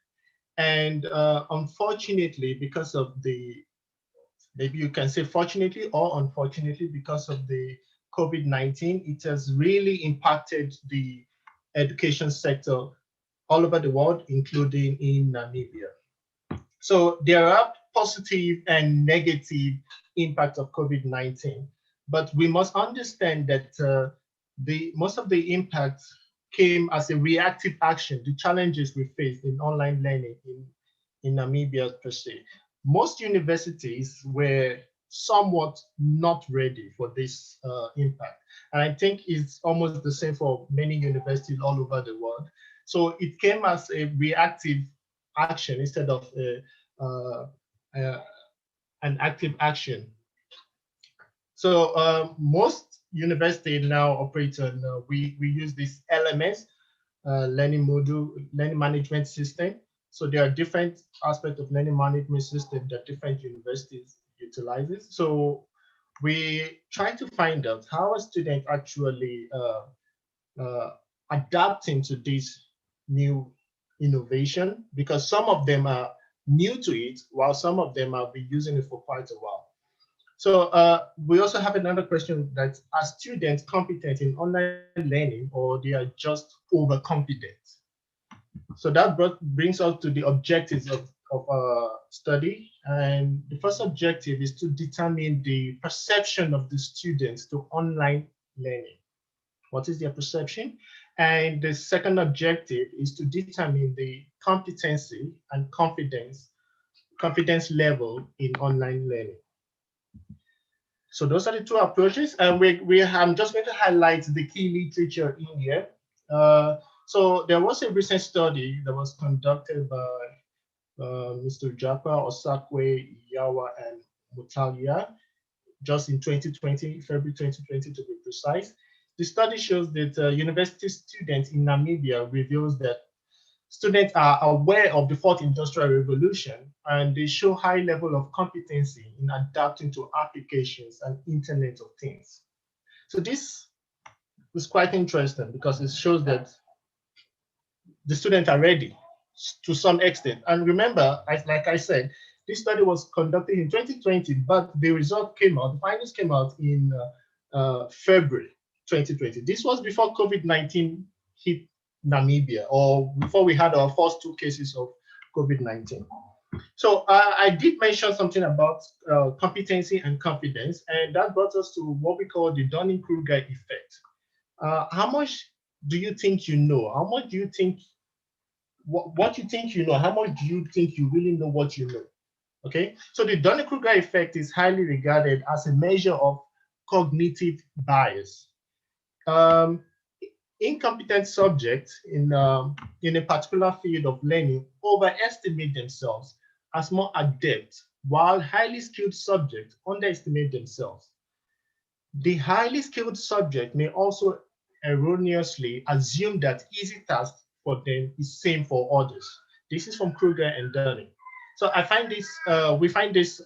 And unfortunately, because of the, maybe you can say fortunately or unfortunately, because of the COVID-19, it has really impacted the education sector all over the world, including in Namibia. So there are positive and negative impacts of COVID-19, but we must understand that most of the impacts came as a reactive action to challenges we faced in online learning in Namibia per se. Most universities were somewhat not ready for this impact. And I think it's almost the same for many universities all over the world. So it came as a reactive action instead of an active action. So most universities now operate on, we use this LMS, learning module, learning management system. So there are different aspects of learning management system that different universities utilizes. So we try to find out how a student actually adapting to this new innovation, because some of them are new to it, while some of them have been using it for quite a while. So we also have another question that are students competent in online learning, or they are just overconfident? So that brings us to the objectives of our study. And the first objective is to determine the perception of the students to online learning. What is their perception? And the second objective is to determine the competency and confidence level in online learning. So those are the two approaches, and I'm just going to highlight the key literature in here. So there was a recent study that was conducted by Mr. Japa, Osakwe, Yawa, and Mutalia just in 2020, February 2020 to be precise. The study shows that university students in Namibia reveals that students are aware of the fourth industrial revolution, and they show high level of competency in adapting to applications and Internet of Things. So this is quite interesting because it shows that the students are ready to some extent. And remember, like I said, this study was conducted in 2020, but the result came out, the findings came out in February 2020. This was before COVID-19 hit Namibia, or before we had our first 2 cases of COVID-19. So I did mention something about competency and confidence, and that brought us to what we call the Dunning-Kruger effect. How much do you think you know? How much do you think, what you think you know, how much do you think you really know what you know? Okay, so the Dunning-Kruger effect is highly regarded as a measure of cognitive bias. Incompetent subjects in a particular field of learning overestimate themselves as more adept, while highly skilled subjects underestimate themselves. The highly skilled subject may also erroneously assume that easy tasks for them is same for others. This is from Kruger and Dunning. So I find this, we find this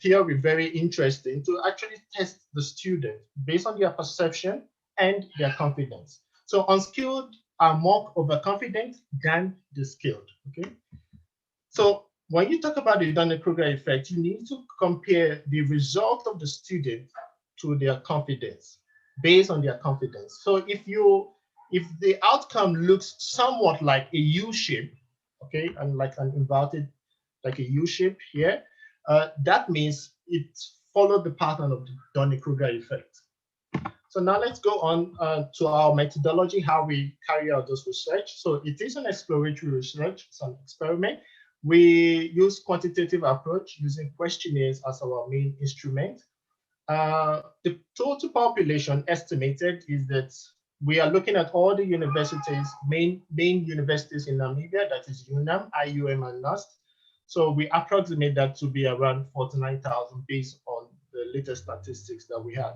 theory very interesting to actually test the student based on their perception and their confidence. So unskilled are more overconfident than the skilled, okay? So when you talk about the Dunning-Kruger effect, you need to compare the result of the student to their confidence, based on their confidence. So if the outcome looks somewhat like a U shape, okay, and like an inverted, like a U shape here, that means it followed the pattern of the Dunning-Kruger effect. So now let's go on to our methodology, how we carry out this research. So it is an exploratory research, it's an experiment. We use quantitative approach using questionnaires as our main instrument. The total population estimated is that we are looking at all the universities, main universities in Namibia, that is UNAM, IUM, and NUST. So we approximate that to be around 49,000 based on the latest statistics that we had.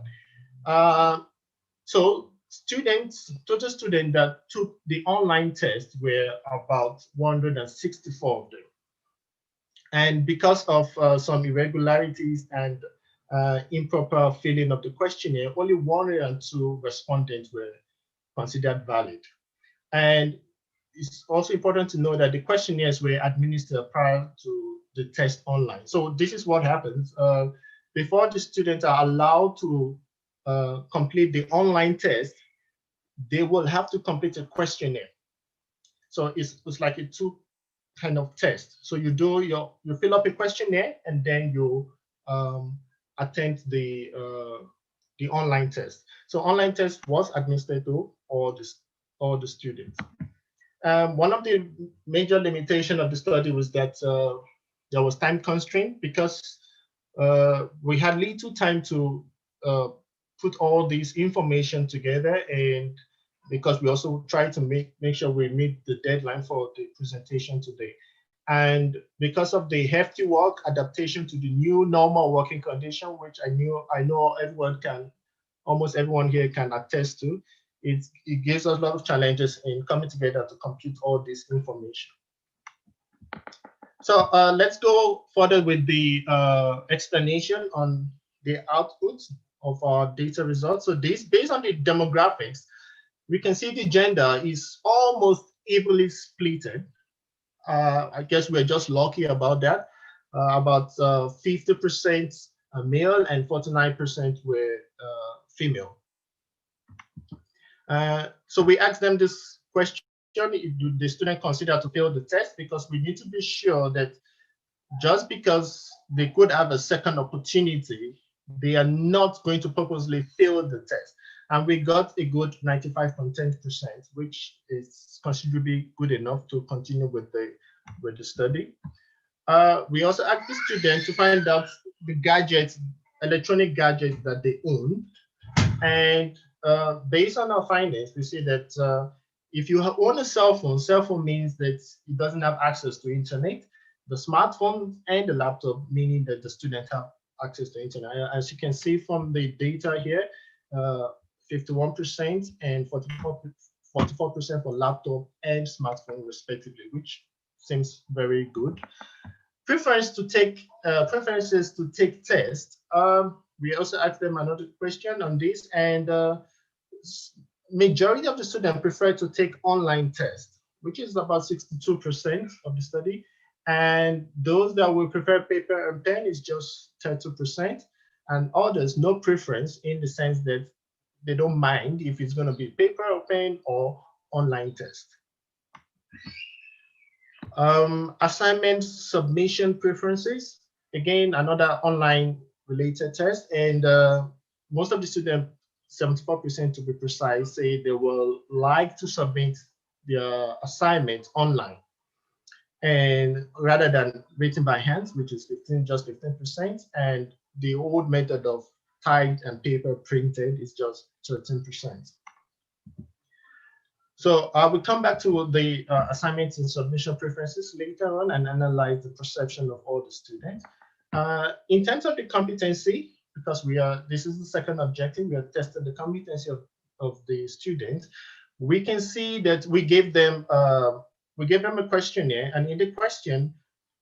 So total students that took the online test were about 164 of them. And because of some irregularities and improper filling of the questionnaire, only 102 respondents were considered valid. And it's also important to know that the questionnaires were administered prior to the test online. So this is what happens. Before the students are allowed to complete the online test, they will have to complete a questionnaire. So it's like a two kind of test. So you fill up a questionnaire and then you attend the online test. So online test was administered to all the students. One of the major limitations of the study was that there was time constraint because we had little time to put all this information together, and because we also tried to make sure we meet the deadline for the presentation today. And because of the hefty work, adaptation to the new normal working condition, which I know almost everyone here can attest to, it gives us a lot of challenges in coming together to compute all this information. So let's go further with the explanation on the outputs of our data results. So this, based on the demographics, we can see the gender is almost evenly splitted. I guess we're just lucky about that. About 50% male and 49% were female. So we asked them this question: do the student consider to fail the test? Because we need to be sure that just because they could have a second opportunity, they are not going to purposely fail the test. And we got a good 95.10%, which is considerably good enough to continue with the study. We also asked the students to find out the gadgets, electronic gadgets that they own. And based on our findings, we see that if you own a cell phone means that it doesn't have access to internet. The smartphone and the laptop, meaning that the student have access to internet. As you can see from the data here, 51% and 44% for laptop and smartphone respectively, which seems very good. Preferences to take tests. We also asked them another question on this, and majority of the students prefer to take online tests, which is about 62% of the study. And those that will prefer paper and pen is just 32%, and others no preference, in the sense that they don't mind if it's going to be paper or pen or online test. Assignment submission preferences, again, another online related test, and most of the students, 74% to be precise, say they will like to submit their assignment online, and rather than written by hands, which is just 15%, and the old method of typed and paper printed is just 13%. So I will come back to the assignments and submission preferences later on and analyze the perception of all the students. In terms of the competency, because this is the second objective, we are testing the competency of the students. We can see that we gave them a questionnaire, and in the question,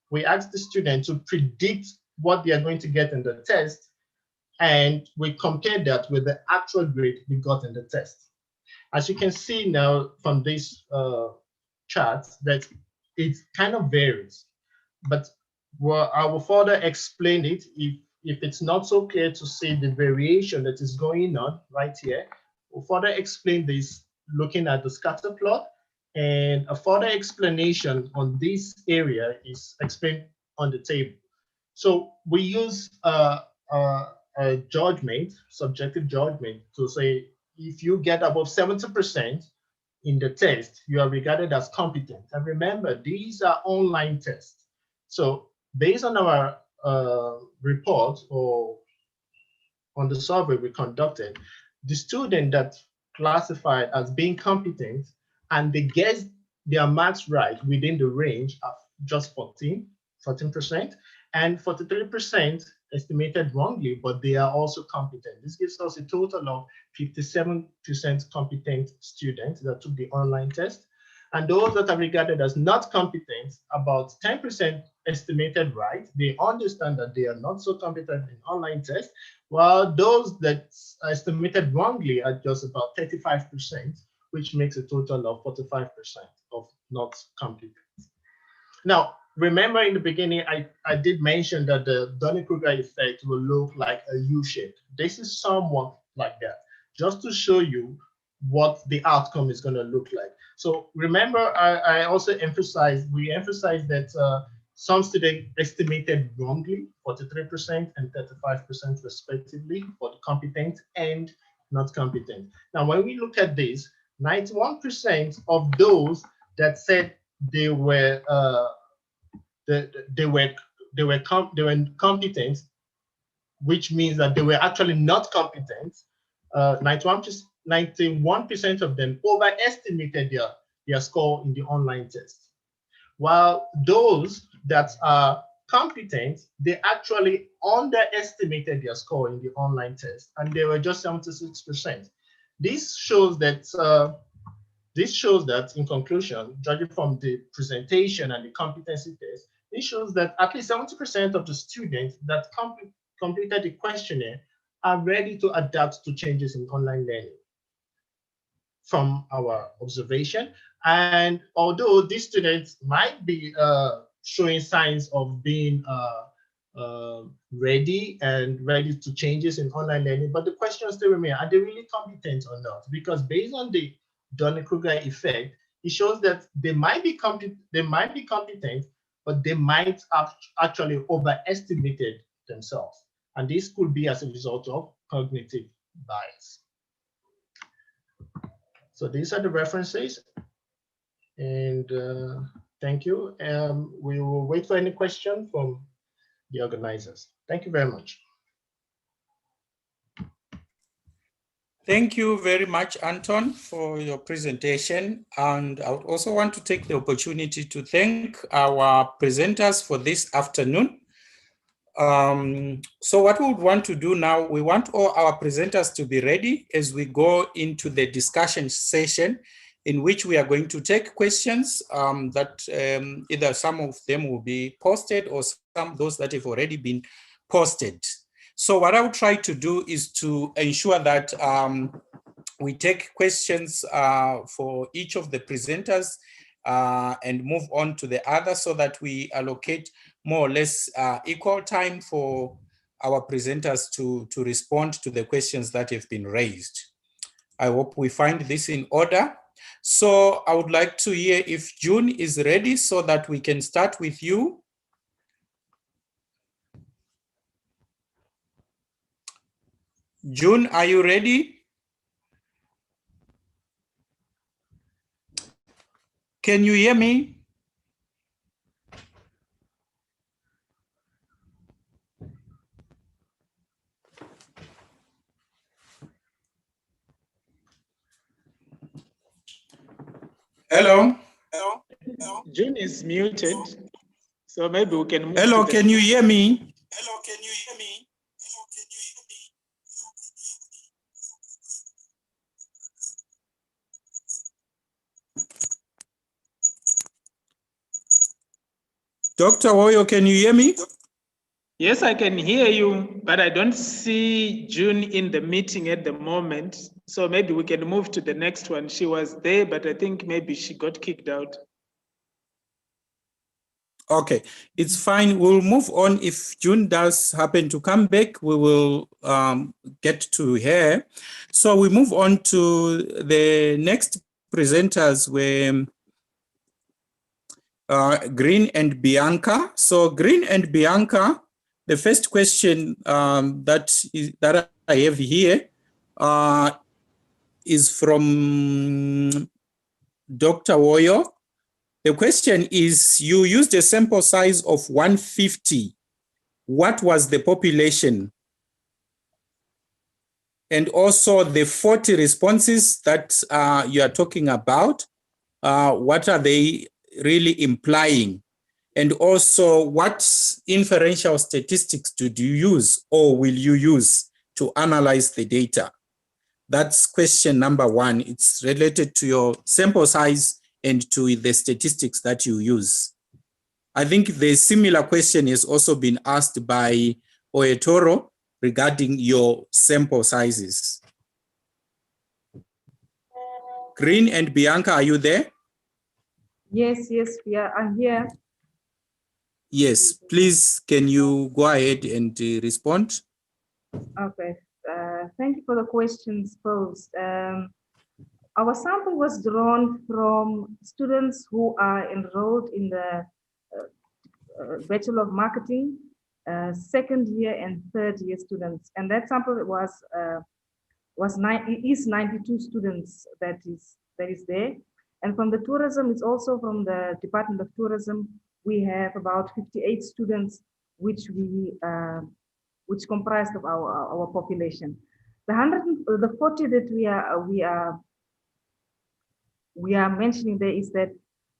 we asked the student to predict what they are going to get in the test, and we compared that with the actual grade they got in the test. As you can see now from this chart, that it kind of varies, but I will further explain it if it's not so clear to see the variation that is going on right here. We'll further explain this looking at the scatter plot, and a further explanation on this area is explained on the table. So we use a judgment, subjective judgment, to say if you get above 70% in the test, you are regarded as competent. And remember, these are online tests. So based on our report or on the survey we conducted, the student that classified as being competent and they guessed their marks right within the range of just 14%, and 43% estimated wrongly, but they are also competent. This gives us a total of 57% competent students that took the online test. And those that are regarded as not competent, about 10% estimated right. They understand that they are not so competent in online tests, while those that are estimated wrongly are just about 35%, which makes a total of 45% of not competent. Now, remember in the beginning, I did mention that the Dunning-Kruger effect will look like a U-shape. This is somewhat like that, just to show you what the outcome is going to look like. So remember, I also we emphasized that some students estimated wrongly, 43% and 35% respectively, for the competent and not competent. Now, when we look at this, 91% of those that said they were competent, which means that they were actually not competent. 91% of them overestimated their score in the online test, while those that are competent, they actually underestimated their score in the online test, and they were just 76%. This shows that in conclusion, judging from the presentation and the competency test, it shows that at least 70% of the students that completed the questionnaire are ready to adapt to changes in online learning from our observation. And although these students might be showing signs of being ready to changes in online learning, but the question still remains, are they really competent or not? Because based on the Dunning-Kruger effect, it shows that they might be competent, but they might have actually overestimated themselves. And this could be as a result of cognitive bias. So these are the references. And thank you. We will wait for any question from the organizers. Thank you very much. Thank you very much, Anton, for your presentation. And I would also want to take the opportunity to thank our presenters for this afternoon. So what we would want to do now, we want all our presenters to be ready as we go into the discussion session, in which we are going to take questions that either some of them will be posted or those that have already been posted. So what I will try to do is to ensure that we take questions for each of the presenters and move on to the other, so that we allocate more or less equal time for our presenters to respond to the questions that have been raised. I hope we find this in order. So I would like to hear if June is ready, so that we can start with you. June, are you ready? Can you hear me? Hello? June is muted, so maybe we can move. Hello, can you hear me? Hello, can you hear me? Dr. Woyo, can you hear me? Yes, I can hear you, but I don't see June in the meeting at the moment. So maybe we can move to the next one. She was there, but I think maybe she got kicked out. Okay, it's fine. We'll move on. If June does happen to come back, we will get to her. So we move on to the next presenters, were Green and Bianca. So Green and Bianca, the first question that I have here is from Dr. Woyo. The question is, you used a sample size of 150. What was the population? And also the 40 responses that you are talking about, what are they really implying? And also, what inferential statistics do you use or will you use to analyze the data? That's question number one. It's related to your sample size and to the statistics that you use. I think the similar question has also been asked by Oetoro regarding your sample sizes. Green and Bianca, are you there? Yes, I'm here. Yes, please, can you go ahead and respond? Okay, thank you for the questions posed. Our sample was drawn from students who are enrolled in the Bachelor of Marketing, second year and third year students. And that sample is 92 students that is there. And from the tourism, it's also from the Department of Tourism, we have about 58 students, which comprised of our population. The 40 that we are mentioning there is that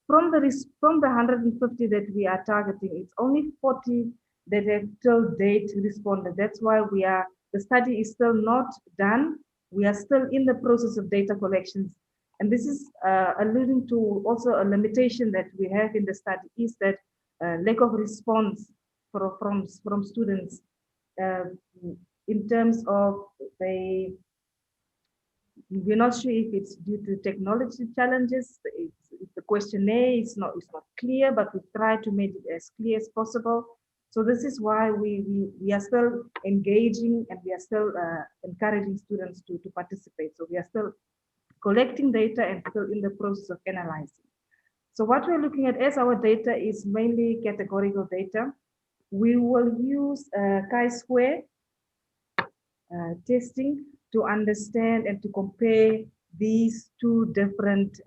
from the 150 that we are targeting, it's only 40 that have till date responded. That's why the study is still not done. We are still in the process of data collections. And this is alluding to also a limitation that we have in the study is that lack of response from students in terms of we're not sure if it's due to technology challenges. The questionnaire is not clear, but we try to make it as clear as possible. So this is why we are still engaging and we are still encouraging students to participate. So we are still collecting data and still in the process of analyzing. So what we're looking at as our data is mainly categorical data. We will use chi-square testing to understand and to compare these two different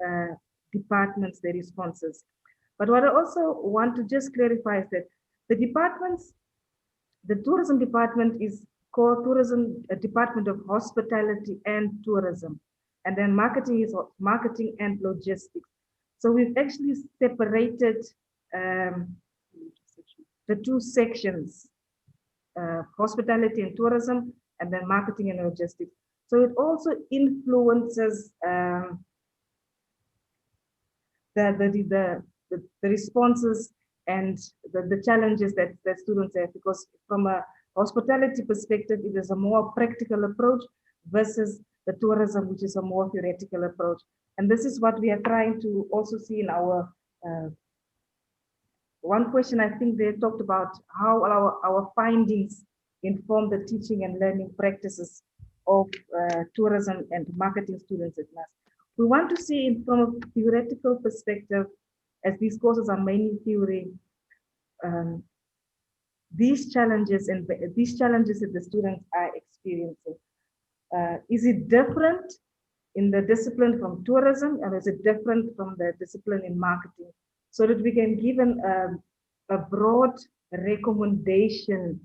departments, their responses. But what I also want to just clarify is that the departments, the tourism department is called tourism department of hospitality and tourism. And then marketing is marketing and logistics. So we've actually separated the two sections, hospitality and tourism, and then marketing and logistics. So it also influences the responses and the challenges that students have, because from a hospitality perspective, it is a more practical approach versus the tourism, which is a more theoretical approach. And this is what we are trying to also see in our one question. I think they talked about how our findings inform the teaching and learning practices of tourism and marketing students at NAS. We want to see from a theoretical perspective, as these courses are mainly theory, these challenges that the students are experiencing. Is it different in the discipline from tourism, or is it different from the discipline in marketing? So that we can give a broad recommendation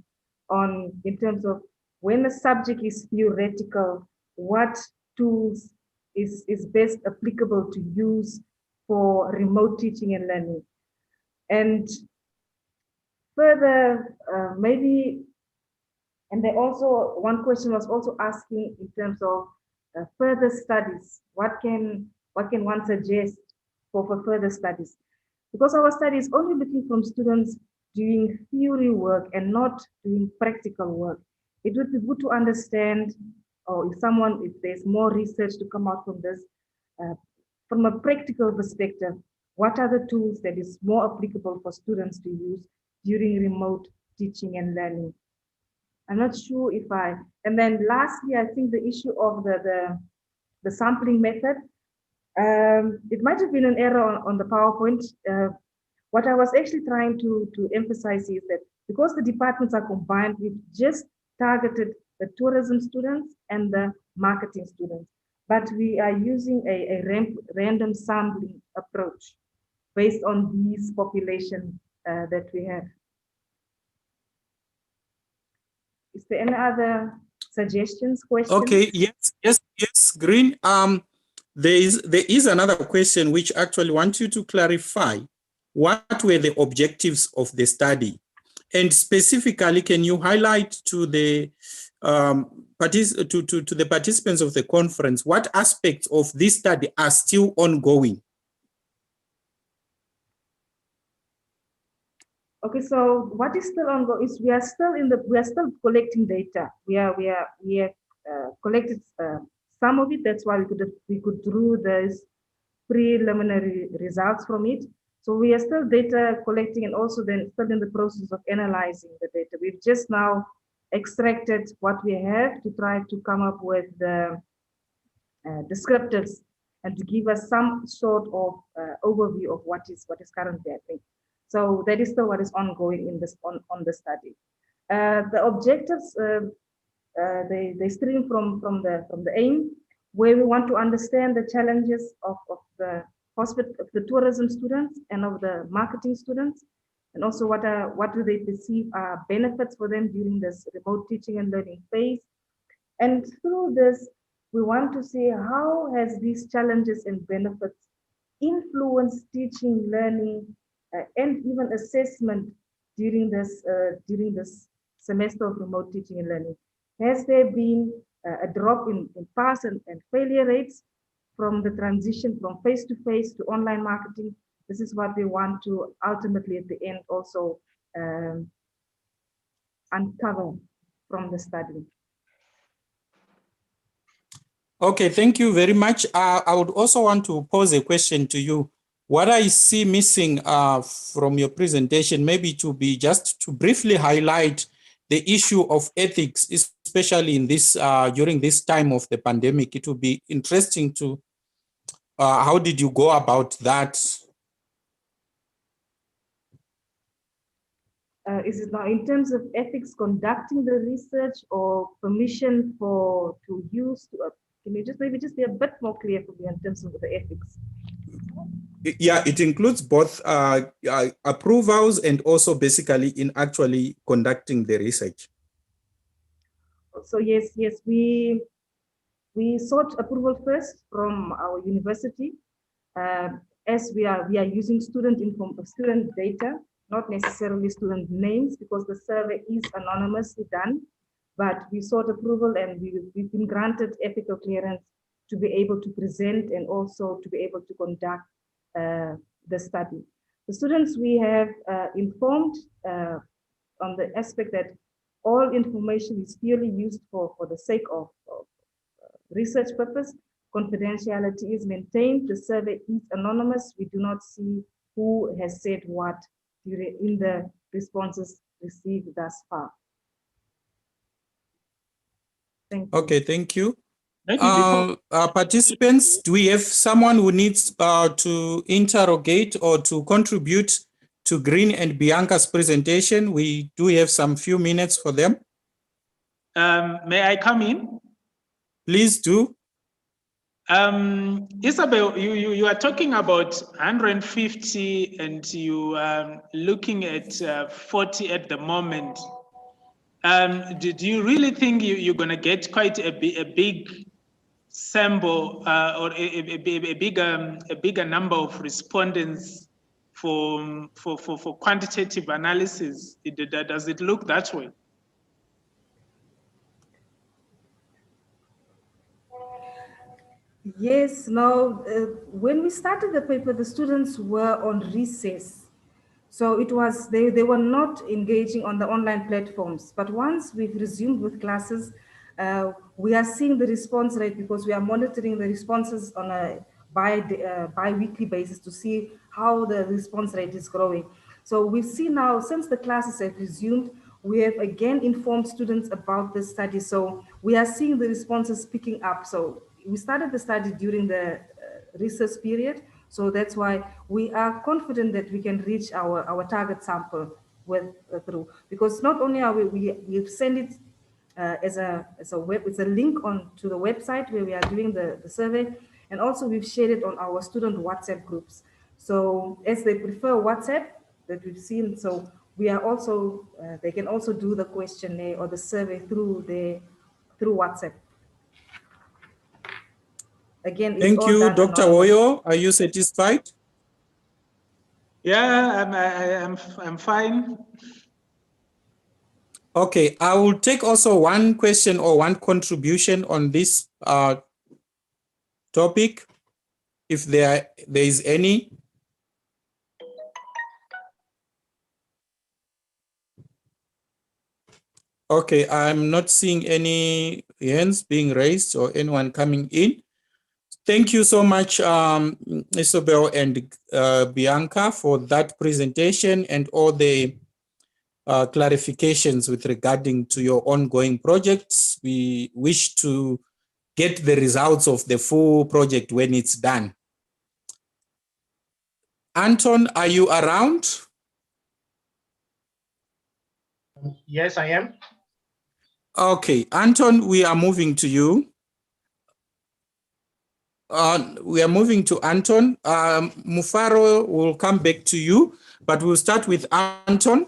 in terms of when the subject is theoretical, what tools is best applicable to use for remote teaching and learning. And further, and one question was also asking in terms of further studies. What can one suggest for further studies? Because our study is only looking from students doing theory work and not doing practical work. It would be good to understand, or if there's more research to come out from this, from a practical perspective, what are the tools that is more applicable for students to use during remote teaching and learning? I'm not sure and then lastly, I think the issue of the sampling method, it might have been an error on the PowerPoint. What I was actually trying to emphasize is that because the departments are combined, we've just targeted the tourism students and the marketing students, but we are using a random sampling approach based on these population that we have. Is there any other suggestions, questions? Okay, yes, Green. There is another question which actually wants you to clarify what were the objectives of the study, and specifically, can you highlight to the to the participants of the conference what aspects of this study are still ongoing? Okay, so what is still ongoing is we are still collecting data. We have collected some of it. That's why we could do this preliminary results from it. So we are still data collecting and also then still in the process of analyzing the data. We've just now extracted what we have to try to come up with the descriptives and to give us some sort of overview of what is currently happening. So that is still what is ongoing in this on the study. The objectives they stream from the aim, where we want to understand the challenges of the hospital, of the tourism students and of the marketing students, and also what do they perceive are benefits for them during this remote teaching and learning phase. And through this, we want to see how has these challenges and benefits influenced teaching, learning, and even assessment during this semester of remote teaching and learning. Has there been a drop in pass and failure rates from the transition from face-to-face to online marketing? This is what we want to ultimately at the end also uncover from the study. Okay, thank you very much. I would also want to pose a question to you. What I see missing from your presentation, maybe to be just to briefly highlight the issue of ethics, especially in this during this time of the pandemic. It would be interesting to, how did you go about that? Is it now in terms of ethics conducting the research or permission to use? Can you just maybe just be a bit more clear for me in terms of the ethics? Yeah, it includes both approvals and also basically in actually conducting the research. So yes, we sought approval first from our university, as we are using student data, not necessarily student names, because the survey is anonymously done. But we sought approval and we've been granted ethical clearance to be able to present and also to be able to conduct the study. The students we have informed on the aspect that all information is purely used for the sake of research purpose. Confidentiality is maintained. The survey is anonymous. We do not see who has said what in the responses received thus far. Thank you. Okay, thank you. Participants, do we have someone who needs to interrogate or to contribute to Green and Bianca's presentation? We do have some few minutes for them. May I come in? Please do. Isabel, you are talking about 150 and you looking at 40 at the moment. Do you really think you're going to get quite a big sample or a bigger number of respondents for quantitative analysis? Does it look that way? Yes, no, when we started the paper, the students were on recess. So it was, they were not engaging on the online platforms. But once we've resumed with classes, we are seeing the response rate because we are monitoring the responses on a bi-weekly basis to see how the response rate is growing. So we see now, since the classes have resumed, we have again informed students about this study. So we are seeing the responses picking up. So we started the study during the research period. So that's why we are confident that we can reach our target sample through, because not only are we send it as a web, it's a link on to the website where we are doing the survey, and also we've shared it on our student WhatsApp groups. So as they prefer WhatsApp that we've seen, so we are also they can also do the questionnaire or the survey through WhatsApp. Again, thank you, Dr. Woyo. Are you satisfied? Yeah, I'm fine. Okay, I will take also one question or one contribution on this topic, if there is any. Okay, I'm not seeing any hands being raised or anyone coming in. Thank you so much, Isabel and Bianca, for that presentation and all the clarifications with regarding to your ongoing projects. We wish to get the results of the full project when it's done. Anton, are you around? Yes, I am. Okay, Anton, we are moving to you. We are moving to Anton. Mufaro will come back to you, but we'll start with Anton.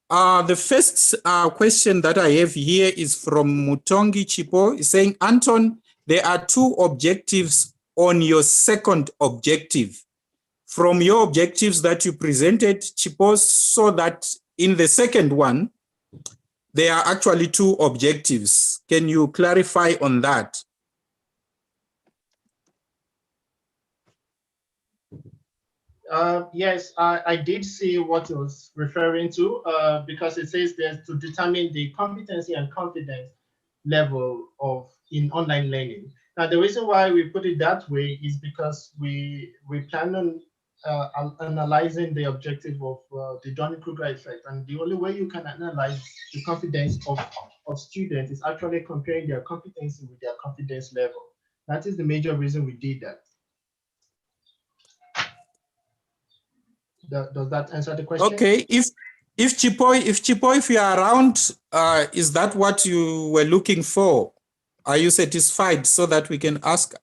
The first question that I have here is from Mutongi Chipo. He's saying, Anton, there are two objectives on your second objective. From your objectives that you presented, Chipo, so that in the second one, there are actually two objectives. Can you clarify on that? Yes, I did see what it was referring to because it says there's to determine the competency and confidence level of in online learning. Now, the reason why we put it that way is because we plan on analyzing the objective of the Dunning-Kruger effect, and the only way you can analyze the confidence of students is actually comparing their competency with their confidence level. That is the major reason we did that. Does that answer the question? Okay, if Chipoy, if you are around, is that what you were looking for? Are you satisfied so that we can ask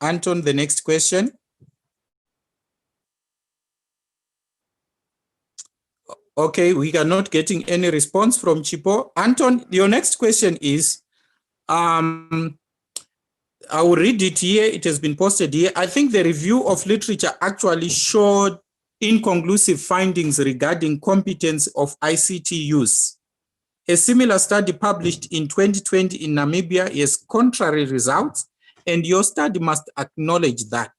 Anton the next question? Okay, we are not getting any response from Chipo. Anton, your next question is, I will read it here. It has been posted here. I think the review of literature actually showed inconclusive findings regarding competence of ICT use. A similar study published in 2020 in Namibia has contrary results, and your study must acknowledge that.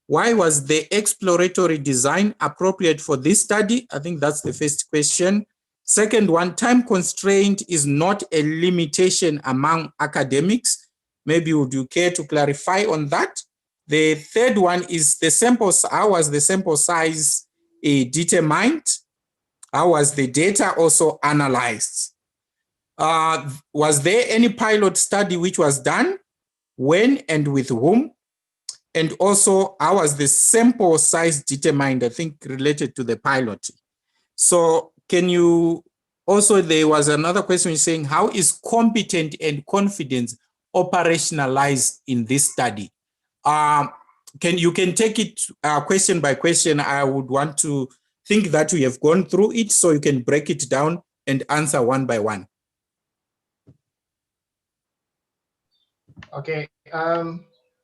Why was the exploratory design appropriate for this study? I think that's the first question. Second one, time constraint is not a limitation among academics. Maybe would you care to clarify on that? The third one is the sample. How was the sample size determined? How was the data also analyzed? Was there any pilot study which was done? When and with whom? And also, how was the sample size determined? I think related to the pilot. So can you also, there was another question saying, how is competent and confidence operationalized in this study? You can take it question by question. I would want to think that we have gone through it so you can break it down and answer one by one. Okay.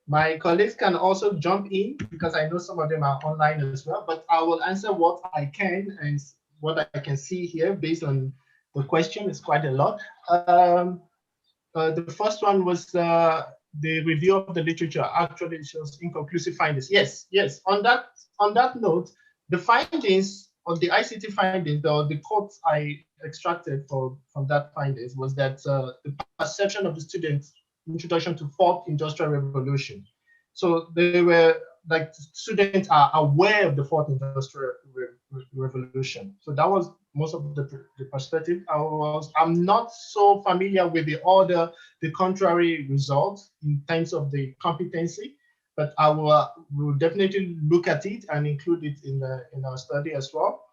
My colleagues can also jump in because I know some of them are online as well, but I will answer what I can and what I can see here based on the question. It's quite a lot. The first one was the review of the literature actually shows inconclusive findings. Yes. On that note, the findings of the ICT findings, or the quotes I extracted from that findings was that the perception of the students introduction to fourth industrial revolution. So they were like students are aware of the fourth industrial revolution. So that was most of the perspective. I'm not so familiar with the contrary results in terms of the competency, but I will definitely look at it and include it in our study as well.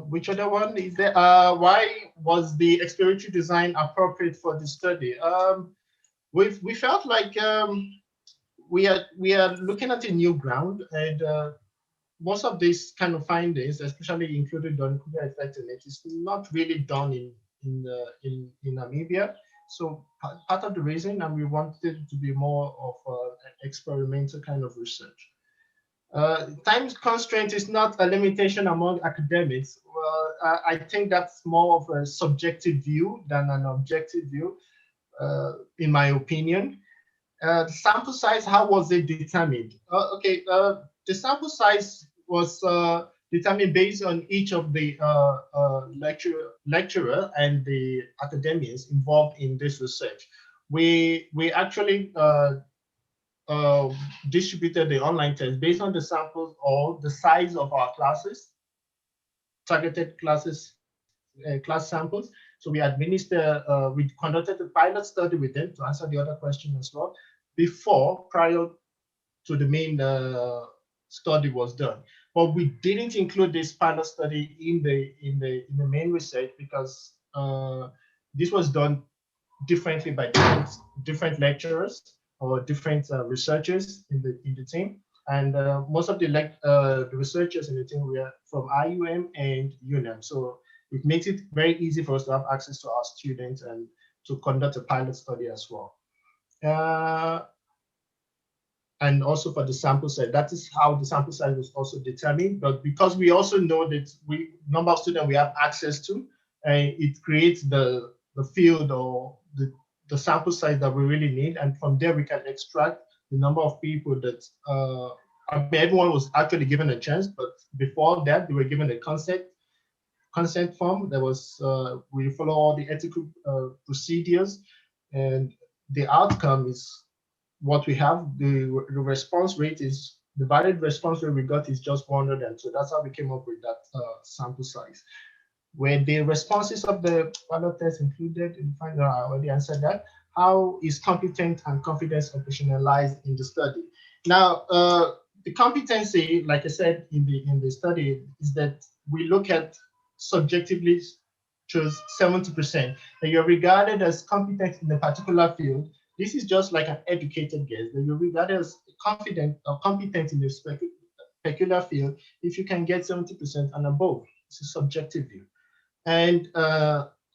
Which other one is there? Why was the exploratory design appropriate for the study? We felt like we are looking at a new ground, and most of these kind of findings, especially including Dunning-Kruger effect in it, is not really done in Namibia. So part of the reason, and we wanted it to be more of an experimental kind of research. Time constraint is not a limitation among academics. Well, I think that's more of a subjective view than an objective view, in my opinion. The sample size, how was it determined? The sample size was determined based on each of the lecturer and the academics involved in this research. We actually distributed the online test based on the samples or the size of our classes, targeted classes, class samples. So we we conducted a pilot study with them to answer the other question as well prior to the main study was done. But we didn't include this pilot study in the main research because this was done differently by different lecturers or different researchers in the team. And most of the researchers in the team were from IUM and UNAM. So it makes it very easy for us to have access to our students and to conduct a pilot study as well. And also for the sample size, that is how the sample size was also determined. But because we also know that number of students we have access to, it creates the field or the sample size that we really need. And from there, we can extract the number of people that, I mean, everyone was actually given a chance, but before that, they were given a consent form. There was, we follow all the ethical procedures, and the outcome is what we have. The response rate is, the valid response rate we got is just 100. So that's how we came up with that sample size. Were the responses of the pilot test included in the final? I already answered that. How is competence and confidence operationalized in the study? Now, the competency, like I said in the study, is that we look at subjectively choose 70%, that you're regarded as competent in a particular field. This is just like an educated guess, that you're regarded as confident or competent in a peculiar field if you can get 70% and above. It's a subjective view. And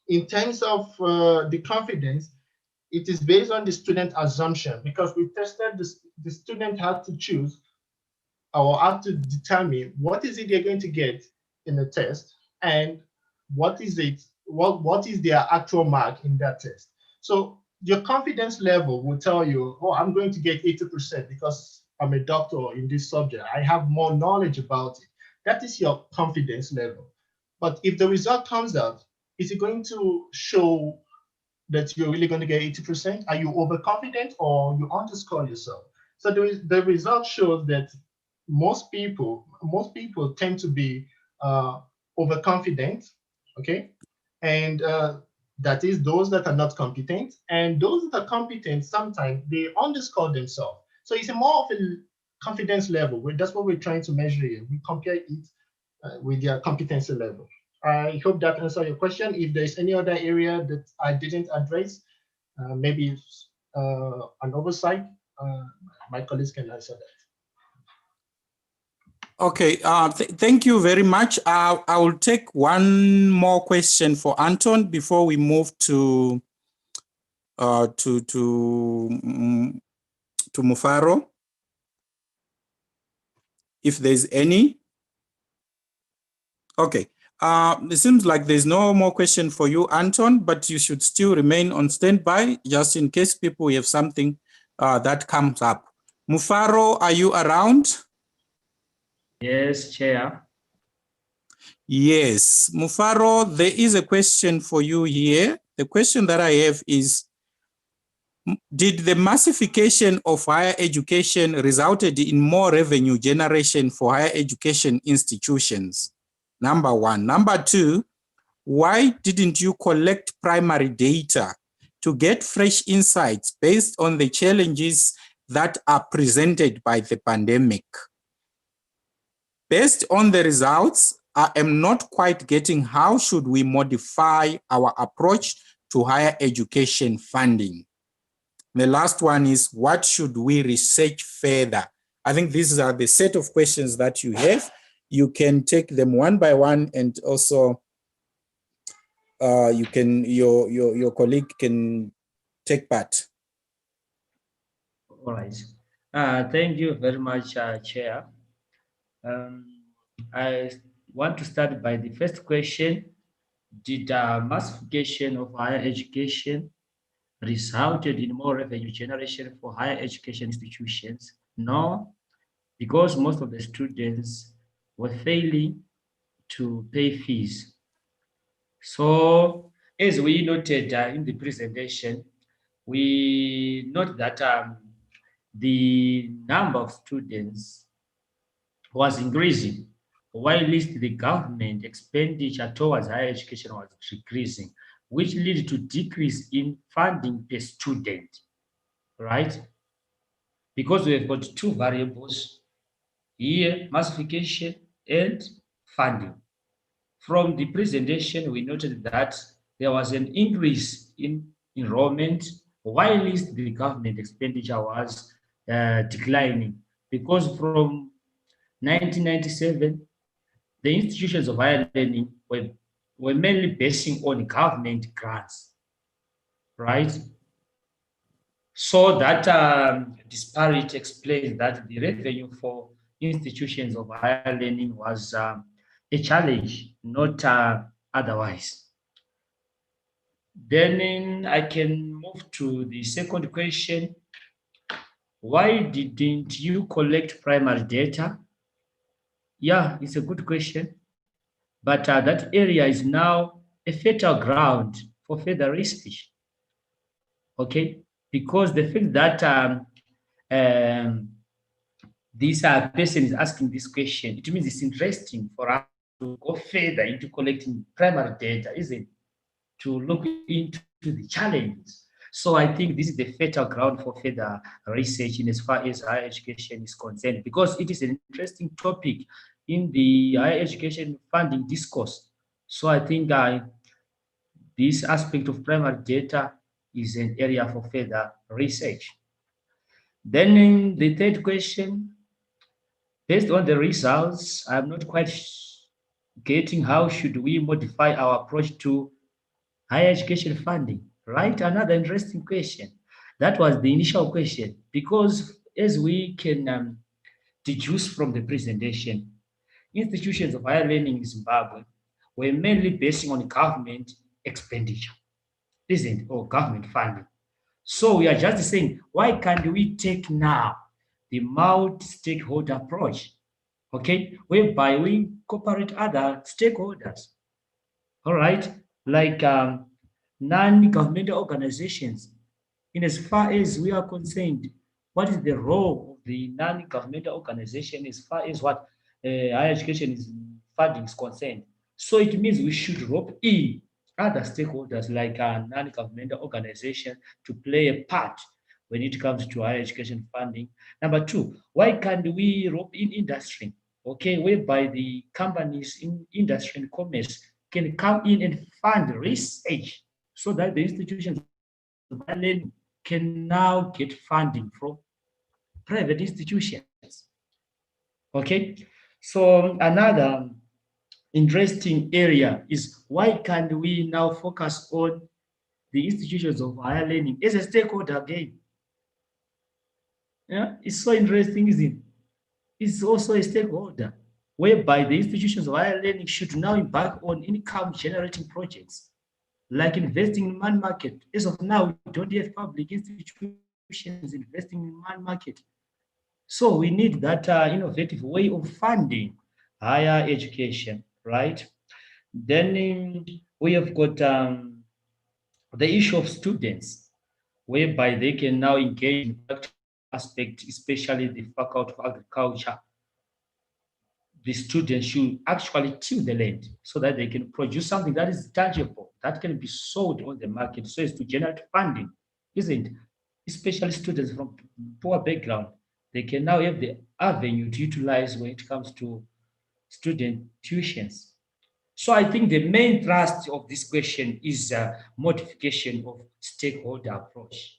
in terms of the confidence, it is based on the student assumption, because we tested the student had to choose or had to determine what is it they're going to get in the test and what is their actual mark in that test. So your confidence level will tell you, oh, I'm going to get 80% because I'm a doctor in this subject. I have more knowledge about it. That is your confidence level. But if the result comes out, is it going to show that you're really going to get 80%? Are you overconfident or you underscore yourself? So the result shows that most people tend to be overconfident, okay? And that is those that are not competent. And those that are competent, sometimes they underscore themselves. So it's a more of a confidence level. That's what we're trying to measure here. We compare it with their competency level. I hope that answers your question. If there's any other area that I didn't address, maybe an oversight, my colleagues can answer that. Okay, thank you very much. I will take one more question for Anton before we move to Mufaro, if there's any. Okay, it seems like there's no more question for you, Anton, but you should still remain on standby just in case people have something that comes up. Mufaro, are you around? Yes, Chair. Yes, Mufaro, there is a question for you here. The question that I have is, did the massification of higher education resulted in more revenue generation for higher education institutions? Number one. Number two, why didn't you collect primary data to get fresh insights based on the challenges that are presented by the pandemic? Based on the results, I am not quite getting how should we modify our approach to higher education funding. The last one is, what should we research further? I think these are the set of questions that you have. You can take them one by one, and also you can your colleague can take part. All right. Thank you very much, Chair. I want to start by the first question. Did massification of higher education resulted in more revenue generation for higher education institutions? No, because most of the students were failing to pay fees. So, as we noted in the presentation, we note that the number of students was increasing, while the government expenditure towards higher education was decreasing, which led to decrease in funding per student, right? Because we have got two variables here, massification and funding. From the presentation, we noted that there was an increase in enrollment, while the government expenditure was declining, because from 1997, the institutions of higher learning were mainly basing on government grants, right? So that disparity explains that the revenue for institutions of higher learning was a challenge, not otherwise. Then I can move to the second question. Why didn't you collect primary data? Yeah, it's a good question. But that area is now a fertile ground for further research. Okay, because the fact that um, this person is asking this question, it means it's interesting for us to go further into collecting primary data, isn't it? To look into the challenges. So I think this is the fertile ground for further research in as far as higher education is concerned, because it is an interesting topic in the higher education funding discourse. So I think this aspect of primary data is an area for further research. Then in the third question, based on the results, I'm not quite getting how should we modify our approach to higher education funding, right? Another interesting question. That was the initial question, because as we can deduce from the presentation, institutions of higher learning in Zimbabwe were mainly basing on government expenditure, isn't it? Or government funding. So we are just saying, why can't we take now the multi-stakeholder approach, okay, whereby we incorporate other stakeholders, all right, like non-governmental organizations. In as far as we are concerned, what is the role of the non-governmental organization as far as what higher education is funding is concerned? So it means we should rope in other stakeholders like a non-governmental organization to play a part when it comes to higher education funding. Number two, why can't we rope in industry? Okay, whereby the companies in industry and commerce can come in and fund research so that the institutions of higher learning can now get funding from private institutions. Okay, so another interesting area is why can't we now focus on the institutions of higher learning as a stakeholder again? Yeah, it's so interesting, isn't it? It's also a stakeholder whereby the institutions of higher learning should now embark on income generating projects like investing in man market. As of now, we don't have public institutions investing in man market. So we need that innovative way of funding higher education, right? Then we have got the issue of students, whereby they can now engage in practical aspect, especially the faculty of agriculture. The students should actually till the land so that they can produce something that is tangible, that can be sold on the market so as to generate funding, isn't it? Especially students from poor background, they can now have the avenue to utilize when it comes to student tuitions. So I think the main thrust of this question is modification of stakeholder approach,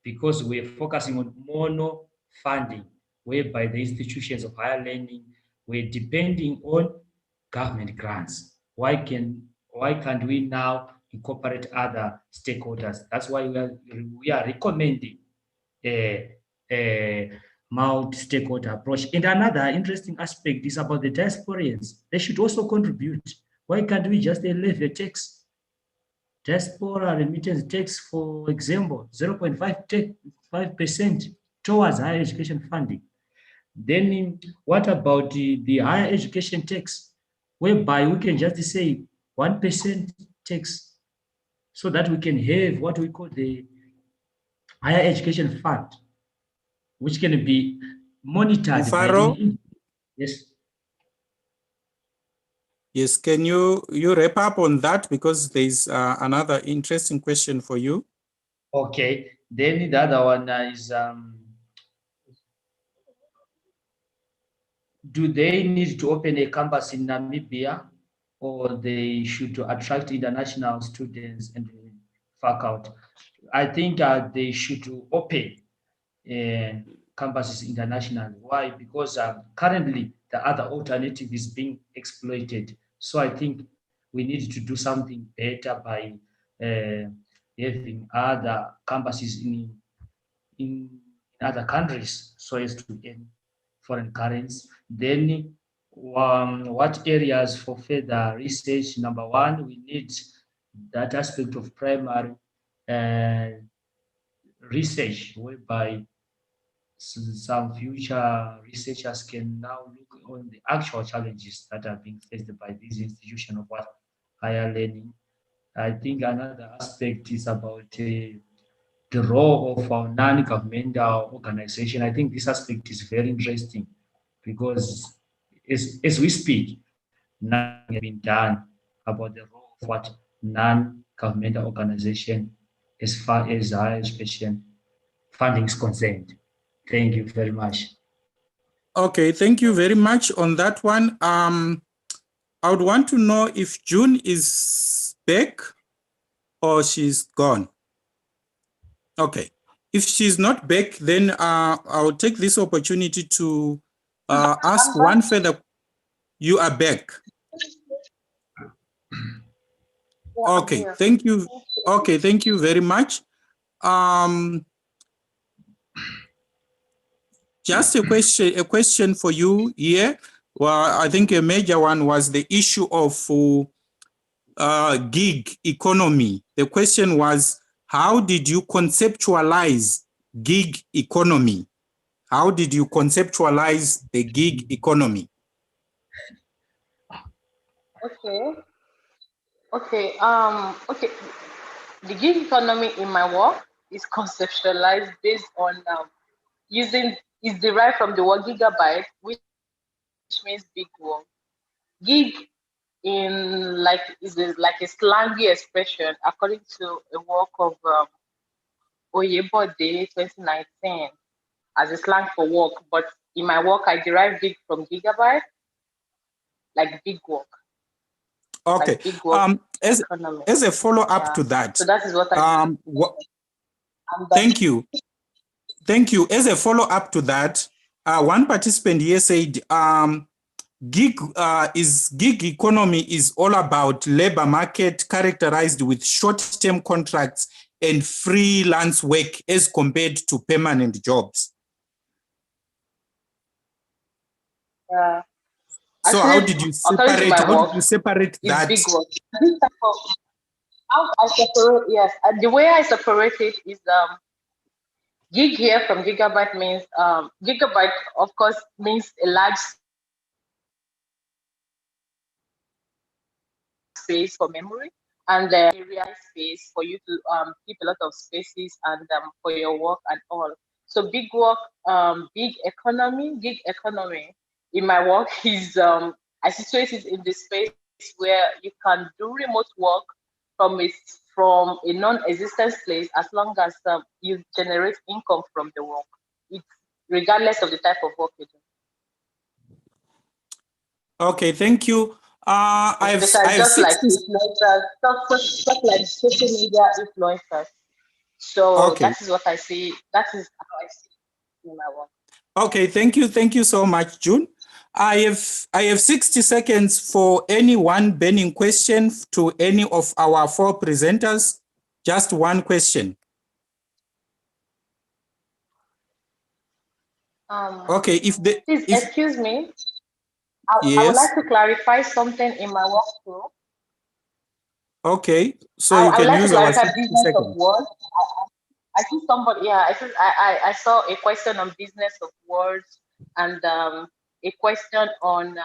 because we're focusing on mono funding, whereby the institutions of higher learning were depending on government grants. Why can't we now incorporate other stakeholders? That's why we are recommending a multi-stakeholder approach. And another interesting aspect is about the diasporans. They should also contribute. Why can't we just levy a tax? Diaspora remittance tax, for example, 0.5% towards higher education funding. Then what about the higher education tax, whereby we can just say 1% tax, so that we can have what we call the higher education fund, which can be monitored by Mfaro? the, yes. Yes, can you wrap up on that, because there's another interesting question for you. Okay, then the other one is do they need to open a campus in Namibia, or they should attract international students and faculty? I think they should open campuses internationally. Why? Because currently the other alternative is being exploited. So I think we need to do something better by having other campuses in other countries so as to earn foreign currency. Then what areas for further research? Number one, we need that aspect of primary uh, research, whereby some future researchers can now look on the actual challenges that are being faced by these institutions of what higher learning. I think another aspect is about the role of our non-governmental organization. I think this aspect is very interesting because as we speak, nothing has been done about the role of what non-governmental organization as far as higher education funding is concerned. Thank you very much. Okay, thank you very much on that one. I would want to know if June is back or she's gone. Okay, if she's not back, then I'll take this opportunity to ask one further. You are back. Yeah, I'm Okay, here. thank you. Okay, thank you very much. Just a question for you here. Well, I think a major one was the issue of gig economy. The question was, how did you conceptualize gig economy? How did you conceptualize the gig economy? Okay. Okay. Okay. The gig economy in my work is conceptualized based on is derived from the word gigabyte, which means big work. Gig in like a slangy expression according to a work of Oyebode 2019 as a slang for work. But in my work, I derive gig from gigabyte, like big work. Okay. Like big work economy. As a follow-up to that. So that is what I thank you. Thank you. As a follow-up to that, one participant here said gig economy is all about labor market characterized with short-term contracts and freelance work as compared to permanent jobs. So actually, how did you separate that? Big work. How I separate, yes, the way I separate it is gig here from gigabyte means gigabyte, of course, means a large space for memory, and the area space for you to keep a lot of spaces and for your work and all. So big work, gig economy in my work is I situate it in the space where you can do remote work from a non-existent place as long as you generate income from the work. It's regardless of the type of work you do. Okay, thank you. I've just like influencers, stuff like social media influencers. So okay. that is what I see. That is how I see it in my work. Okay, thank you so much, June. I have 60 seconds for any one burning question to any of our four presenters. Just one question. Okay, please excuse me. I would like to clarify something in my work too. Okay, so you can use our 60 seconds. I see somebody. Yeah, I saw a question on business of words and a question on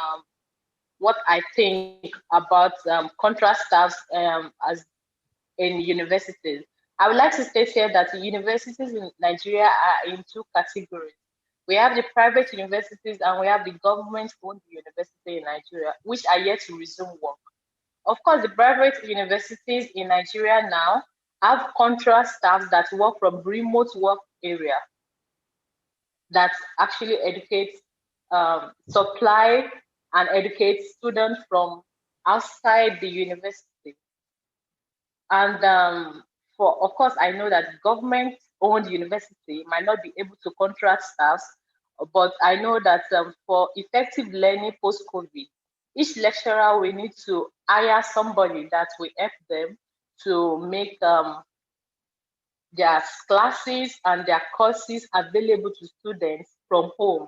what I think about contract staffs as in universities. I would like to state here that the universities in Nigeria are in two categories. We have the private universities and we have the government-owned university in Nigeria, which are yet to resume work. Of course, the private universities in Nigeria now have contract staff that work from remote work area that actually educates, supply and educate students from outside the university. And of course, I know that government-owned university might not be able to contract staffs, but I know that for effective learning post-COVID, each lecturer will need to hire somebody that will help them to make their classes and their courses available to students from home,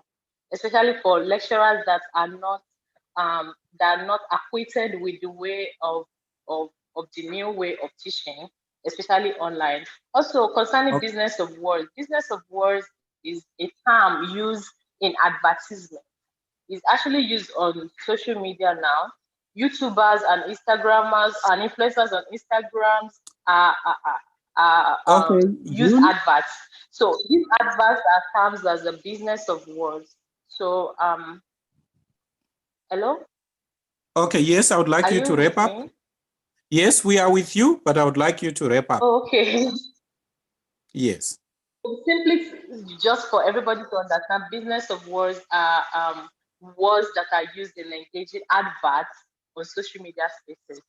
especially for lecturers that are not acquainted with the way of the new way of teaching, especially online. Also, concerning business of words is a term used in advertisement. It's actually used on social media now. YouTubers and Instagrammers and influencers on Instagrams use adverts. So these adverts are terms as a business of words. So hello? Okay, yes, I would like you to wrap up. Yes, we are with you, but I would like you to wrap up. Okay. Yes. Simply, just for everybody to understand, business of words are words that are used in engaging adverts on social media spaces.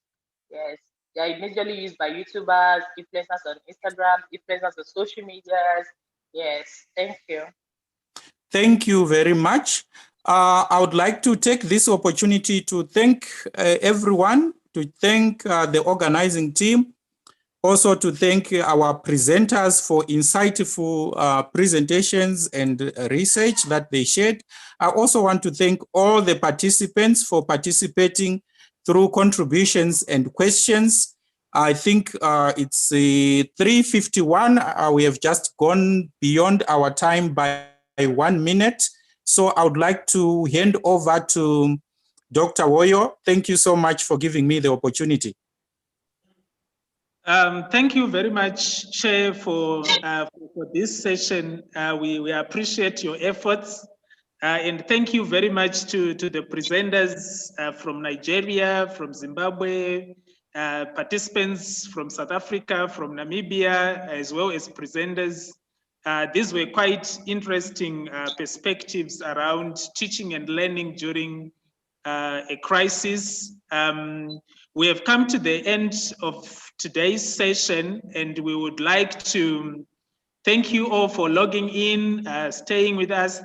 Yes, they are majorly used by YouTubers, influencers on Instagram, influencers on social medias. Yes, thank you. Thank you very much. I would like to take this opportunity to thank everyone, to thank the organizing team, also to thank our presenters for insightful presentations and research that they shared. I also want to thank all the participants for participating through contributions and questions. I think it's 3:51. We have just gone beyond our time by 1 minute. So I would like to hand over to Dr. Woyo. Thank you so much for giving me the opportunity. Thank you very much, Chair, for this session. We appreciate your efforts. And thank you very much to the presenters from Nigeria, from Zimbabwe, participants from South Africa, from Namibia, as well as presenters. These were quite interesting perspectives around teaching and learning during a crisis. We have come to the end of today's session, and we would like to thank you all for logging in, staying with us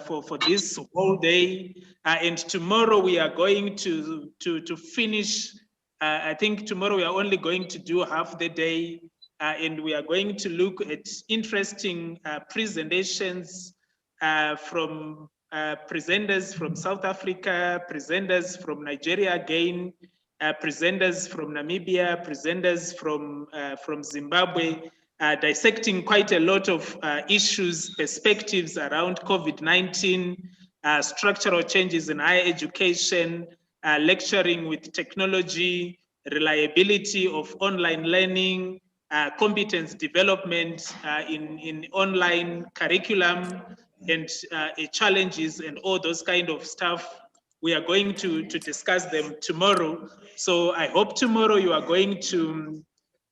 for this whole day. And tomorrow we are going to finish. I think tomorrow we are only going to do half the day, and we are going to look at interesting presentations from presenters from South Africa, presenters from Nigeria again, presenters from Namibia, presenters from Zimbabwe, dissecting quite a lot of issues, perspectives around COVID-19, structural changes in higher education, lecturing with technology, reliability of online learning, competence development in online curriculum, and challenges and all those kind of stuff. We are going to discuss them tomorrow. So I hope tomorrow you are going to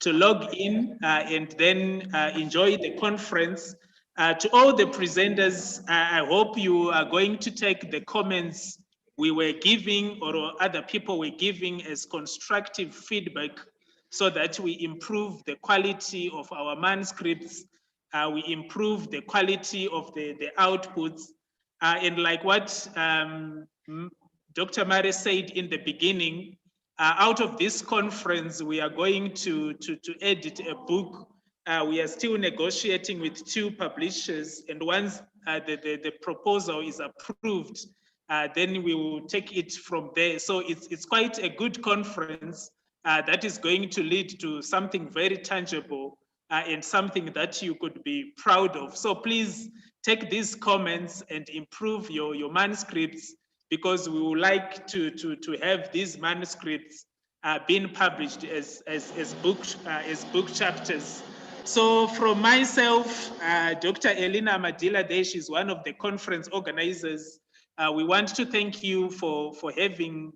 log in and then enjoy the conference. To all the presenters, I hope you are going to take the comments we were giving or other people were giving as constructive feedback so that we improve the quality of our manuscripts, we improve the quality of the outputs. And like what Dr. Mare said in the beginning, out of this conference, we are going to edit a book. We are still negotiating with 2 publishers, and once the proposal is approved, then we will take it from there. So it's quite a good conference that is going to lead to something very tangible and something that you could be proud of. So please take these comments and improve your manuscripts, because we would like to have these manuscripts being published as book chapters. So from myself, Dr. Elena Madila Desh is one of the conference organizers. We want to thank you for having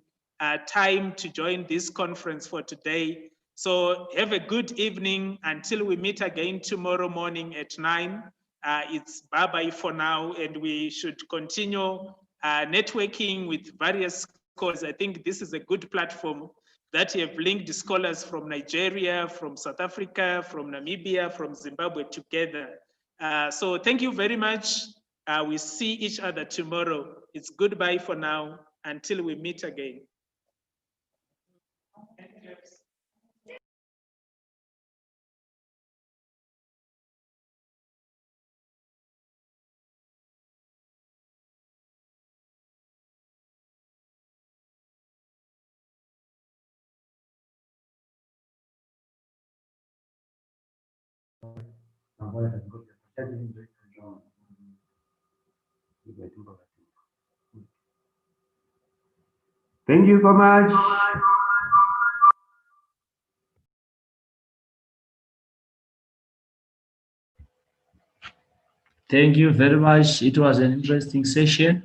time to join this conference for today. So have a good evening until we meet again tomorrow morning at 9. It's bye-bye for now, and we should continue networking with various scholars. I think this is a good platform that have linked scholars from Nigeria, from South Africa, from Namibia, from Zimbabwe together. So thank you very much. We see each other tomorrow. It's goodbye for now until we meet again. Thank you so much. Thank you very much. It was an interesting session.